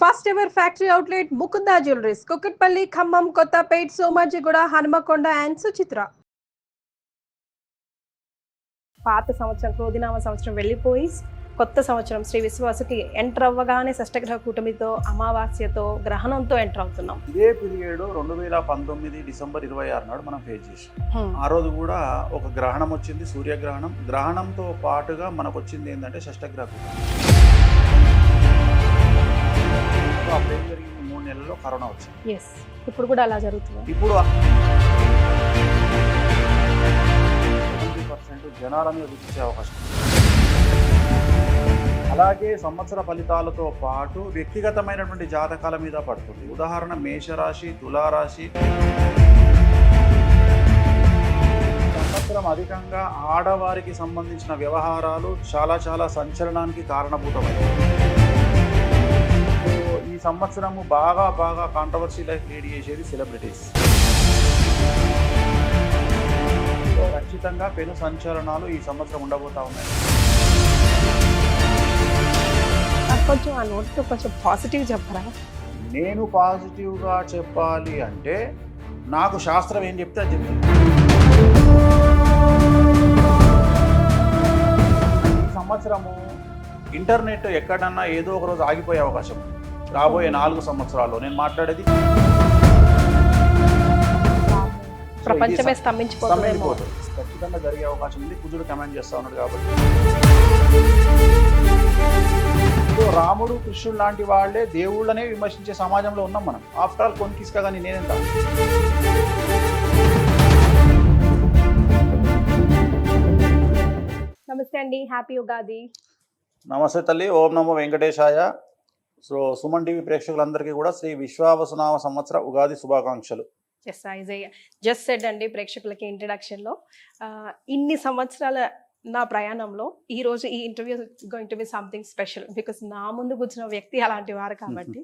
First ever factory outlet Mukunda jewelleries Kukatpally Khammam Kothapet Somajiguda Hanamkonda and Suchitra. పాత సంవత్సరం క్రోధినామ సంవత్సరం వెళ్ళిపోయి కొత్త సంవత్సరం శ్రీ విశ్వాసకి ఎంటర్ అవ్వగానే షష్టగ్రహ కూటమితో అమావాస్యతో గ్రహణంతో ఎంటర్ అవుతున్నాం. ఇదే పీరియడ్ 2019 డిసెంబర్ 26 నాడు మనం ఫేస్ చేసాం. ఆ రోజు కూడా ఒక గ్రహణం వచ్చింది, సూర్యగ్రహణం. గ్రహణంతో పాటుగా మనకు వచ్చింది ఏంటంటే షష్టగ్రహ కూటమి. అప్పుడు ఏం జరిగింది, 3 నెలల్లో కరోనా వచ్చింది. ఇప్పుడు కూడా అలా జరుగుతుంది. ఇప్పుడు 70% జనాల మీద చూపించే అవకాశం. అలాగే సంవత్సర ఫలితాలతో పాటు వ్యక్తిగతమైనటువంటి జాతకాల మీద పడుతుంది. ఉదాహరణ మేషరాశి, తులారాశి. సంవత్సరం అధికంగా ఆడవారికి సంబంధించిన వ్యవహారాలు చాలా సంచలనానికి కారణభూతమైంది. ఈ సంవత్సరము బాగా కాంట్రవర్సీ లైఫ్ లీడ్ చేసేది సెలబ్రిటీస్. ఖచ్చితంగా పెను సంచలనాలు ఈ సంవత్సరం ఉండబోతా ఉన్నాయి. కొంచెం ఆ నోట్తో కొంచెం పాజిటివ్ చెప్పరా? నేను పాజిటివ్గా చెప్పాలి అంటే నాకు శాస్త్రం ఏం చెప్తే అది చెప్తుంది. ఈ సంవత్సరము ఇంటర్నెట్ ఎక్కడన్నా ఏదో ఒక రోజు ఆగిపోయే అవకాశం ఉంది. రాబోయే 4 సంవత్సరాల్లో నేను మాట్లాడేది ప్రపంచమే స్తంభించిపోతుంది. ఖచ్చితంగా జరిగే అవకాశం ఉంది. కుజుడు కమెంట్ చేస్తా ఉన్నాడు కాబట్టి. రాముడు, కృష్ణుడు లాంటి వాళ్ళే దేవుళ్ళనే విమర్శించే సమాజంలో ఉన్నాం మనం. ఆఫ్టర్ ఆల్ కొనికిస్కా కానీ నేనెంత. నమస్తే అండి, హ్యాపీ ఉగాది. నమస్తే తల్లి, ఓం నమో వెంకటేశాయ. సో సుమన్ టీవీ ప్రేక్షకులందరికీ కూడా శ్రీ విశ్వావసునామ సంవత్సర ఉగాది శుభాకాంక్షలు. జస్ట్ సెడ్ అండి ప్రేక్షకులకి ఇంట్రడక్షన్లో, ఇన్ని సంవత్సరాల నా ప్రయాణంలో ఈరోజు ఈ interview going to be something special. Because నా ముందు కూర్చున్న వ్యక్తి అలాంటి వారు కాబట్టి.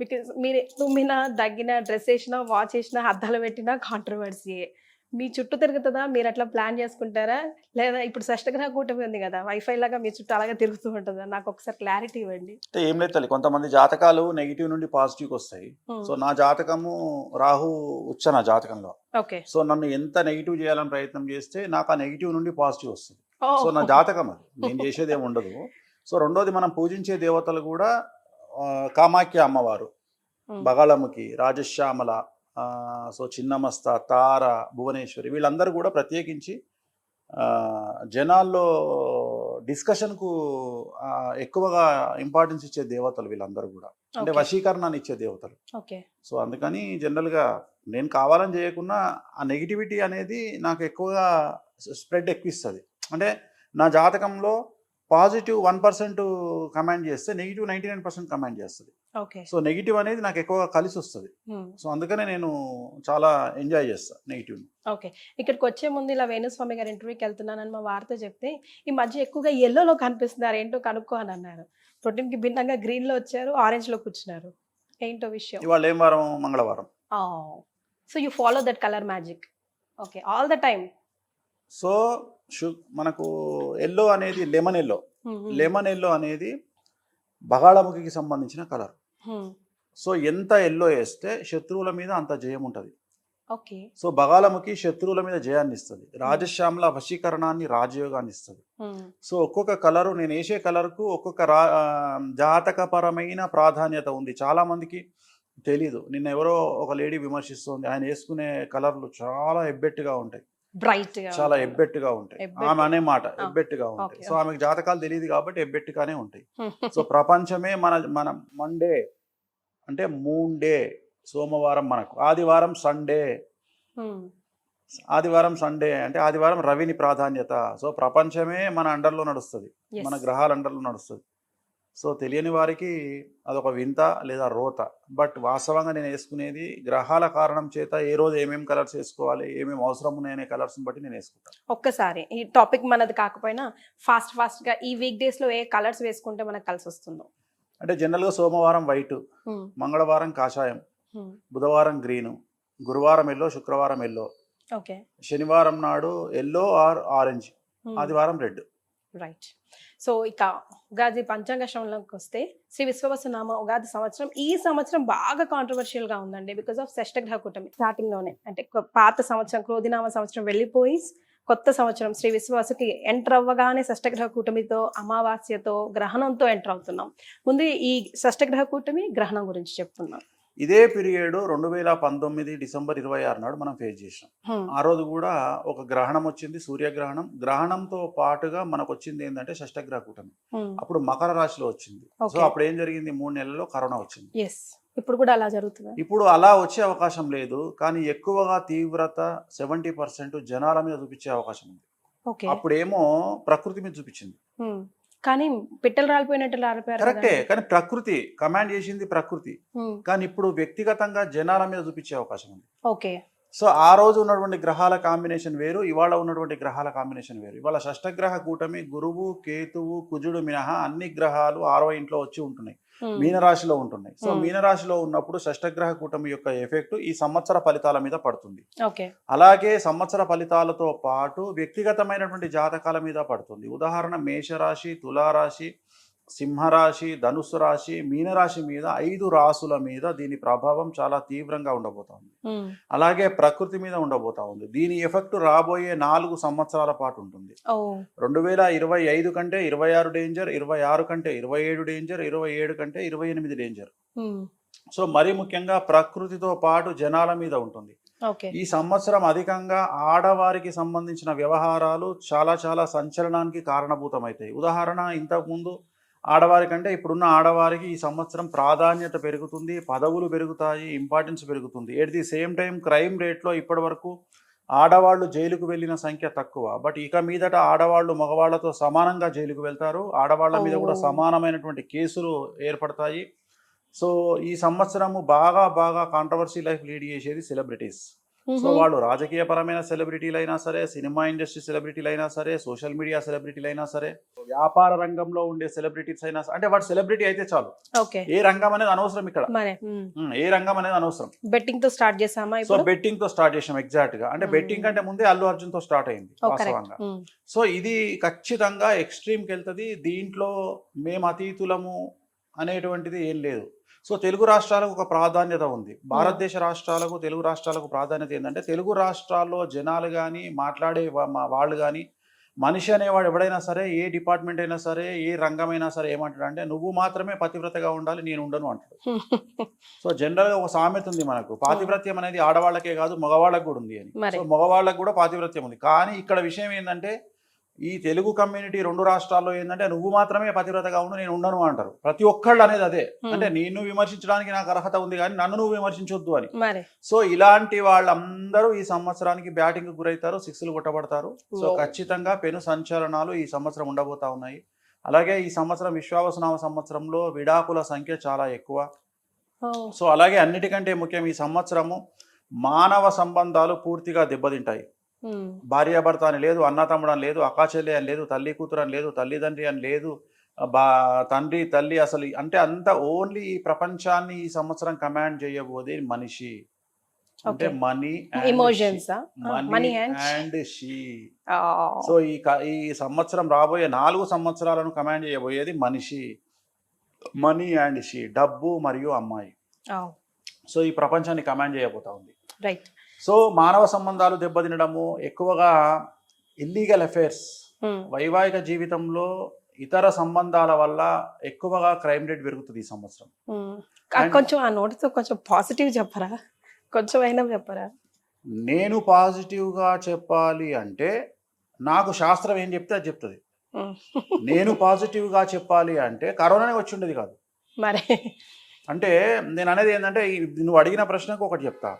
బికాస్ మీరు తుమ్మినా, దగ్గిన, డ్రెస్ వేసినా, వాచ్ వేసినా, అద్దాలు పెట్టినా కాంట్రవర్సీయే. మీ చుట్టూ తిరుగుతుందా? మీరు అట్లా ప్లాన్ చేసుకుంటారా? లేదా ఇప్పుడు షష్టగ్రహ కూటమి ఉంది కదా, వైఫై లాగా మీ చుట్టూ అలాగే తిరుగుతూ ఉంటుందా? నాకు ఒకసారి క్లారిటీ ఇవ్వండి. అంటే ఏం లేదు తల్లి, కొంతమంది జాతకాలు నెగిటివ్ నుండి పాజిటివ్కి వస్తాయి. సో నా జాతకము రాహు ఉచ్చ నా జాతకంలో. ఓకే. సో నన్ను ఎంత నెగిటివ్ చేయాలని ప్రయత్నం చేస్తే నాకు ఆ నెగిటివ్ నుండి పాజిటివ్ వస్తుంది. సో నా జాతకం అది, నేను చేసేది ఏమి ఉండదు. సో రెండోది, మనం పూజించే దేవతలు కూడా కామాఖ్య అమ్మవారు, బగాళముఖి, రాజశ్యామల, సో చిన్నమస్త, తార, భువనేశ్వరి, వీళ్ళందరూ కూడా ప్రత్యేకించి జనాల్లో డిస్కషన్కు ఎక్కువగా ఇంపార్టెన్స్ ఇచ్చే దేవతలు వీళ్ళందరూ కూడా. అంటే వశీకరణాన్ని ఇచ్చే దేవతలు. సో అందుకని జనరల్గా నేను కావాలని చేయకుండా ఆ నెగిటివిటీ అనేది నాకు ఎక్కువగా స్ప్రెడ్ ఎక్కువిస్తుంది. అంటే నా జాతకంలో పాజిటివ్ 1% కమాండ్ చేస్తే నెగిటివ్ 99% కమాండ్ చేస్తుంది. సో నెగిటివ్ అనేది నాకు ఎక్కువగా కలిసి వస్తుంది. సో అందుకనే నేను చాలా ఎంజాయ్ చేస్తాను నెగిటివ్ని. ఓకే. ఇక్కడికి వచ్చే ముందు ఇలా వేణుస్వామి గారి ఇంటర్వ్యూకి వెళ్తున్నానని మా వార్త చెప్తే, ఈ మధ్య ఎక్కువగా ఎల్లోలో కనిపిస్తున్నారు, ఏంటో కనుక్కో అని అన్నారు. ప్రోటీన్కి భిన్నంగా గ్రీన్లో వచ్చారు, ఆరెంజ్లో కూర్చున్నారు, ఏంటో విషయం? ఇవాళ ఏం వారం? మంగళవారం. So you follow that colour magic. Okay, all the time. So మనకు ఎల్లో అనేది లెమన్ ఎల్లో అనేది బగాళముఖికి సంబంధించిన కలర్. సో ఎంత ఎల్లో వేస్తే శత్రువుల మీద అంత జయం ఉంటుంది. సో బగాళముఖి శత్రువుల మీద జయాన్ని ఇస్తుంది. రాజశ్యామల వశీకరణాన్ని, రాజయోగాన్ని ఇస్తుంది. సో ఒక్కొక్క కలరు, నేను వేసే కలర్కు ఒక్కొక్క జాతకపరమైన ప్రాధాన్యత ఉంది. చాలా మందికి తెలీదు. నిన్న ఎవరో ఒక లేడీ విమర్శిస్తుంది, ఆయన వేసుకునే కలర్లు చాలా ఎబ్బెట్టుగా ఉంటాయి, చాలా ఎబ్బెట్టుగా ఉంటాయి. ఆమె అనే మాట ఎబ్బెట్టుగా ఉంటాయి. సో ఆమెకు జాతకాలు తెలియదు కాబట్టి ఎబ్బెట్టుగానే ఉంటాయి. సో ప్రపంచమే మన మండే అంటే మూన్ డే, సోమవారం మనకు, ఆదివారం సండే, అంటే ఆదివారం రవిని ప్రాధాన్యత. సో ప్రపంచమే మన అండర్లో నడుస్తుంది, మన గ్రహాల అండర్లో నడుస్తుంది. సో తెలియని వారికి అదొక వింత లేదా రోత. బట్ వాస్తవంగా నేను వేసుకునేది గ్రహాల కారణం చేత ఏ రోజు ఏమేమి కలర్స్ వేసుకోవాలి, ఏమేమి అవసరం ఉన్నాయనే కలర్స్ని బట్టి నేను వేసుకుంటాను. ఒక్కసారి ఈ టాపిక్ మనది కాకపోయినా ఫాస్ట్గా ఈ వీక్ డేస్లో ఏ కలర్స్ వేసుకుంటే మనకు కలిసి వస్తుందో? అంటే జనరల్గా సోమవారం వైట్, మంగళవారం కాషాయం, బుధవారం గ్రీను, గురువారం ఎల్లో, శుక్రవారం ఎల్లో, శనివారం నాడు ఎల్లో ఆర్ ఆరెంజ్, ఆదివారం రెడ్. రైట్. సో ఇక ఉగాది పంచాంగ శ్రవణంలోకి వస్తే శ్రీ విశ్వవసునామ ఉగాది సంవత్సరం ఈ సంవత్సరం బాగా కాంట్రవర్షియల్ గా ఉందండి బికాస్ ఆఫ్ షష్టగ్రహ కూటమి స్టార్టింగ్ లోనే. అంటే పాత సంవత్సరం క్రోధినామ సంవత్సరం వెళ్ళిపోయి కొత్త సంవత్సరం శ్రీ విశ్వాసకి ఎంటర్ అవ్వగానే షష్టగ్రహ కూటమితో అమావాస్యతో గ్రహణంతో ఎంటర్ అవుతున్నాం. ముందు ఈ షష్టగ్రహ కూటమి గ్రహణం గురించి చెప్తున్నాం. ఇదే పీరియడ్ 2019 డిసెంబర్ 26 నాడు మనం ఫేస్ చేసాం. ఆ రోజు కూడా ఒక గ్రహణం వచ్చింది, సూర్యగ్రహణం. గ్రహణంతో పాటుగా మనకు వచ్చింది ఏంటంటే షష్టగ్రహ కూటమి. అప్పుడు మకర రాశిలో వచ్చింది. సో అప్పుడు ఏం జరిగింది, 3 నెలల్లో కరోనా వచ్చింది. ఇప్పుడు కూడా అలా జరుగుతుంది. ఇప్పుడు అలా వచ్చే అవకాశం లేదు, కానీ ఎక్కువగా తీవ్రత 70% జనాల మీద చూపించే అవకాశం ఉంది. అప్పుడేమో ప్రకృతి మీద చూపించింది, కానీ పిట్టలు రాలిపోయినట్టు రాలిపోయారు. కరెక్టే, కానీ ప్రకృతి కమాండ్ చేసింది ప్రకృతి. కానీ ఇప్పుడు వ్యక్తిగతంగా జనాల మీద చూపించే అవకాశం ఉంది. ఓకే. సో ఆ రోజు ఉన్నటువంటి గ్రహాల కాంబినేషన్ వేరు, ఇవాళ ఉన్నటువంటి గ్రహాల కాంబినేషన్ వేరు. ఇవాళ షష్టగ్రహ కూటమి గురువు, కేతువు, కుజుడు మినహా అన్ని గ్రహాలు 6వ ఇంట్లో వచ్చి ఉంటున్నాయి, మీనరాశిలో ఉంటున్నాయి. సో మీనరాశిలో ఉన్నప్పుడు షష్టగ్రహ కూటమి యొక్క ఎఫెక్ట్ ఈ సంవత్సర ఫలితాల మీద పడుతుంది. అలాగే సంవత్సర ఫలితాలతో పాటు వ్యక్తిగతమైనటువంటి జాతకాల మీద పడుతుంది. ఉదాహరణ మేషరాశి, తులారాశి, సింహరాశి, ధనుస్సు రాశి, మీనరాశి మీద 5 రాశుల మీద దీని ప్రభావం చాలా తీవ్రంగా ఉండబోతా ఉంది. అలాగే ప్రకృతి మీద ఉండబోతా ఉంది. దీని ఎఫెక్ట్ రాబోయే 4 సంవత్సరాల పాటు ఉంటుంది. 2025 కంటే 26 డేంజర్, 26 కంటే 27 డేంజర్, 27 కంటే 28 డేంజర్. సో మరీ ముఖ్యంగా ప్రకృతితో పాటు జనాల మీద ఉంటుంది. ఈ సంవత్సరం అధికంగా ఆడవారికి సంబంధించిన వ్యవహారాలు చాలా చాలా సంచలనానికి కారణభూతమవుతాయి. ఉదాహరణ, ఇంతకుముందు ఆడవారి కంటే ఇప్పుడున్న ఆడవారికి ఈ సంవత్సరం ప్రాధాన్యత పెరుగుతుంది, పదవులు పెరుగుతాయి, ఇంపార్టెన్స్ పెరుగుతుంది. At the same time crime రేట్లో ఇప్పటి వరకు ఆడవాళ్ళు జైలుకు వెళ్ళిన సంఖ్య తక్కువ. బట్ ఇక మీదట ఆడవాళ్ళు మగవాళ్లతో సమానంగా జైలుకు వెళ్తారు, ఆడవాళ్ల మీద కూడా సమానమైనటువంటి కేసులు ఏర్పడతాయి. సో ఈ సంవత్సరము బాగా బాగా కాంట్రవర్సీ లైఫ్ లీడ్ చేసేది సెలబ్రిటీస్. సో వాళ్ళు రాజకీయ పరమైన సెలబ్రిటీలు అయినా సరే, సినిమా ఇండస్ట్రీ సెలబ్రిటీలు అయినా సరే, సోషల్ మీడియా సెలబ్రిటీలు అయినా సరే, వ్యాపార రంగంలో ఉండే సెలబ్రిటీస్ అయినా సరే, అంటే వాడు సెలబ్రిటీ అయితే చాలు, ఏ రంగం అనేది అనవసరం. ఇక్కడ ఏ రంగం అనేది అనవసరం. బెట్టింగ్ తో స్టార్ట్ చేసామా? సో బెట్టింగ్ తో స్టార్ట్ చేసాం ఎగ్జాక్ట్ గా. అంటే బెట్టింగ్ కంటే ముందే అల్లు అర్జున్ తో స్టార్ట్ అయింది వాస్తవంగా. సో ఇది ఖచ్చితంగా ఎక్స్ట్రీమ్ కి వెళ్తుంది. దీంట్లో మేము అతీతులము అనేటువంటిది ఏం లేదు. సో తెలుగు రాష్ట్రాలకు ఒక ప్రాధాన్యత ఉంది. భారతదేశ రాష్ట్రాలకు, తెలుగు రాష్ట్రాలకు ప్రాధాన్యత ఏంటంటే, తెలుగు రాష్ట్రాల్లో జనాలు కానీ, మాట్లాడే వాళ్ళు కానీ, మనిషి అనేవాడు ఎవడైనా సరే, ఏ డిపార్ట్మెంట్ అయినా సరే, ఏ రంగమైనా సరే ఏమంటాడు అంటే, నువ్వు మాత్రమే పతివ్రతగా ఉండాలి, నేను ఉండను అంటాడు. సో జనరల్గా ఒక సామెత ఉంది మనకు, పాతివ్రత్యం అనేది ఆడవాళ్ళకే కాదు మగవాళ్ళకు కూడా ఉంది అని. సో మగవాళ్ళకు కూడా పాతివ్రత్యం ఉంది. కానీ ఇక్కడ విషయం ఏంటంటే, ఈ తెలుగు కమ్యూనిటీ 2 రాష్ట్రాల్లో ఏంటంటే, నువ్వు మాత్రమే పతివ్రతగా ఉండు, నేను ఉండను అంటారు. ప్రతి ఒక్కళ్ళు అనేది అదే. అంటే నిన్ను విమర్శించడానికి నాకు అర్హత ఉంది, కానీ నన్ను నువ్వు విమర్శించొద్దు అని. సో ఇలాంటి వాళ్ళందరూ ఈ సంవత్సరానికి బ్యాటింగ్ గురవుతారు, 6లు కొట్టబడతారు. సో ఖచ్చితంగా పెను సంచలనాలు ఈ సంవత్సరం ఉండబోతా ఉన్నాయి. అలాగే ఈ సంవత్సరం విశ్వావసునామ సంవత్సరంలో విడాకుల సంఖ్య చాలా ఎక్కువ. సో అలాగే అన్నిటికంటే ముఖ్యం, ఈ సంవత్సరము మానవ సంబంధాలు పూర్తిగా దెబ్బతింటాయి. భార్యాభర్త అని లేదు, అన్న తమ్ముడు అని లేదు, అక్కాచెల్లి అని లేదు, తల్లి కూతురు అని లేదు, తల్లిదండ్రి అని లేదు, తండ్రి తల్లి, అసలు అంటే అంత ఓన్లీ ఈ ప్రపంచాన్ని ఈ సంవత్సరం కమాండ్ చేయబోదే మనిషి. అంటే మనీ అండ్ షీ. సో ఈ సంవత్సరం రాబోయే 4 సంవత్సరాలను కమాండ్ చేయబోయేది మనిషి, మనీ అండ్ షీ, డబ్బు మరియు అమ్మాయి. సో ఈ ప్రపంచాన్ని కమాండ్ చేయబోతా ఉంది. రైట్. సో మానవ సంబంధాలు దెబ్బతినడము, ఎక్కువగా ఇల్లీగల్ అఫైర్స్, వైవాహిక జీవితంలో ఇతర సంబంధాల వల్ల ఎక్కువగా క్రైమ్ రేట్ పెరుగుతుంది ఈ సంవత్సరం. కొంచెం ఆ నోటితో కొంచెం పాజిటివ్ చెప్పరా, కొంచెం అయినా చెప్పరా? నేను పాజిటివ్గా చెప్పాలి అంటే నాకు శాస్త్రం ఏం చెప్తే అది చెప్తుంది. నేను పాజిటివ్గా చెప్పాలి అంటే కరోనానే వచ్చి ఉండేది కాదు. మరి అంటే నేను అనేది ఏంటంటే, నువ్వు అడిగిన ప్రశ్నకు ఒకటి చెప్తా.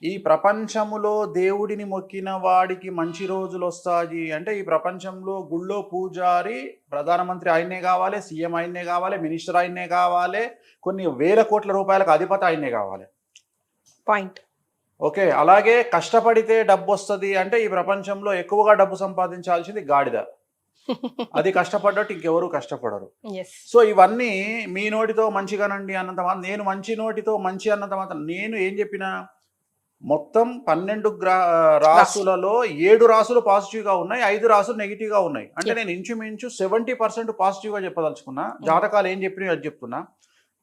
ఈ ప్రపంచములో దేవుడిని మొక్కిన వాడికి మంచి రోజులు వస్తాయి అంటే, ఈ ప్రపంచంలో గుళ్ళో పూజారి ప్రధానమంత్రి ఆయన్నే కావాలి, సీఎం ఆయన్నే కావాలి, మినిస్టర్ ఆయన్నే కావాలి, కొన్ని వేల కోట్ల రూపాయలకు అధిపతి ఆయన్నే కావాలి. పాయింట్. ఓకే. అలాగే కష్టపడితే డబ్బు వస్తుంది అంటే, ఈ ప్రపంచంలో ఎక్కువగా డబ్బు సంపాదించాల్సింది గాడిద. అది కష్టపడ్డట్టు ఇంకెవరు కష్టపడరు. సో ఇవన్నీ మీ నోటితో మంచిగానండి అన్నంత మాత్రం, నేను మంచి నోటితో మంచి అన్నంత మాత్రం, నేను ఏం చెప్పినా మొత్తం 12 రాసులలో 7 రాసులు పాజిటివ్గా ఉన్నాయి, 5 రాసులు నెగిటివ్గా ఉన్నాయి. అంటే నేను ఇంచుమించు 70% పాజిటివ్గా చెప్పదలుచుకున్నా. జాతకాలు ఏం చెప్పినా అది చెప్తున్నా,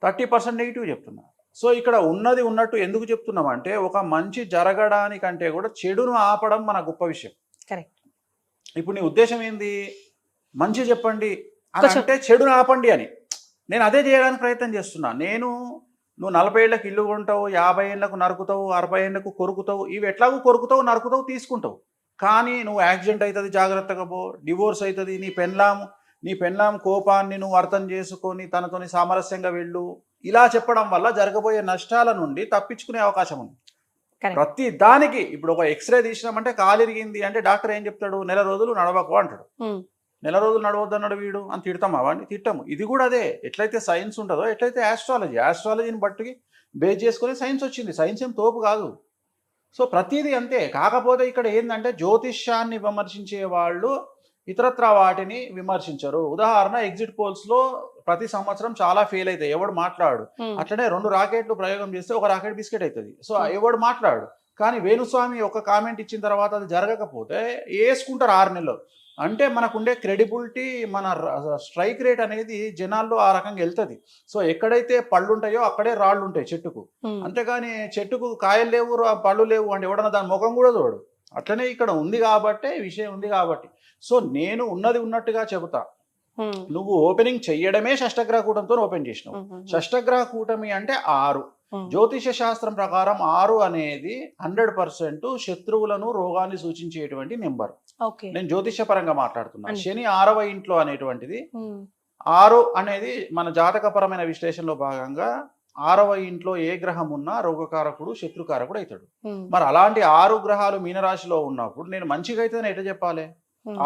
30% నెగిటివ్ చెప్తున్నా. సో ఇక్కడ ఉన్నది ఉన్నట్టు ఎందుకు చెప్తున్నామంటే ఒక మంచి జరగడానికంటే కూడా చెడును ఆపడం మన గొప్ప విషయం. కరెక్ట్. ఇప్పుడు నీ ఉద్దేశం ఏంది? మంచి చెప్పండి అని అంటే చెడును ఆపండి అని. నేను అదే చేయడానికి ప్రయత్నం చేస్తున్నా. నువ్వు 40 ఏళ్ళకి ఇల్లు కొంటావు, 50 ఏళ్ళకు నరుకుతావు, 60 ఏళ్ళకు కొరుకుతావు. ఇవి ఎట్లాగూ కొరుకుతావు, నరుకుతావు, తీసుకుంటావు. కానీ నువ్వు యాక్సిడెంట్ అవుతుంది, జాగ్రత్తగా పో, డివోర్స్ అవుతుంది, నీ పెళ్ళాం కోపాన్ని నువ్వు అర్థం చేసుకొని తనతోని సామరస్యంగా వెళ్ళు. ఇలా చెప్పడం వల్ల జరగబోయే నష్టాల నుండి తప్పించుకునే అవకాశం ఉంది. ప్రతి దానికి ఇప్పుడు ఒక ఎక్స్రే తీసినామంటే కాలు ఇరిగింది అంటే డాక్టర్ ఏం చెప్తాడు? నెల రోజులు నడవకు అంటాడు. నెల రోజులు నడవద్దన్నాడు వీడు అని తిడతామా వాడిని? తిట్టము. ఇది కూడా అదే. ఎట్లయితే సైన్స్ ఉంటుందో ఎట్లయితే ఆస్ట్రాలజీని బట్టి బేస్ చేసుకొని సైన్స్ వచ్చింది. సైన్స్ ఏం తోపు కాదు. సో ప్రతిదీ అంతే. కాకపోతే ఇక్కడ ఏంటంటే జ్యోతిష్యాన్ని విమర్శించే వాళ్ళు ఇతరత్ర వాటిని విమర్శించరు. ఉదాహరణ, ఎగ్జిట్ పోల్స్లో ప్రతి సంవత్సరం చాలా ఫెయిల్ అవుతాయి, ఎవడు మాట్లాడు. అట్లనే 2 రాకెట్లు ప్రయోగం చేస్తే ఒక రాకెట్ బిస్కెట్ అవుతుంది. సో ఎవడు మాట్లాడు. కానీ వేణుస్వామి ఒక కామెంట్ ఇచ్చిన తర్వాత అది జరగకపోతే వేసుకుంటారు 6 నెలలు. అంటే మనకుండే క్రెడిబిలిటీ, మన స్ట్రైక్ రేట్ అనేది జనాల్లో ఆ రకంగా వెళ్తుంది. సో ఎక్కడైతే పళ్ళు ఉంటాయో అక్కడే రాళ్ళు ఉంటాయి చెట్టుకు. అంతేగాని చెట్టుకు కాయలు లేవు, పళ్ళు లేవు అంటే ఎవడన్నా దాని ముఖం కూడా చూడు. అట్లనే ఇక్కడ ఉంది కాబట్టి, విషయం ఉంది కాబట్టి. సో నేను ఉన్నది ఉన్నట్టుగా చెబుతా. నువ్వు ఓపెనింగ్ చెయ్యడమే షష్టగ్రహ కూటమితో ఓపెన్ చేసినావు. షష్టగ్రహ కూటమి అంటే 6. జ్యోతిష శాస్త్రం ప్రకారం 6 అనేది 100% శత్రువులను, రోగాన్ని సూచించేటువంటి నెంబర్. నేను జ్యోతిష పరంగా మాట్లాడుతున్నా. శని 6వ ఇంట్లో అనేటువంటిది 6 అనేది మన జాతకపరమైన విశ్లేషణలో భాగంగా 6వ ఇంట్లో ఏ గ్రహం ఉన్నా రోగకారకుడు, శత్రుకారకుడు అవుతాడు. మరి అలాంటి 6 గ్రహాలు మీనరాశిలో ఉన్నప్పుడు నేను మంచిగా అయితే ఎట్లా చెప్పాలి?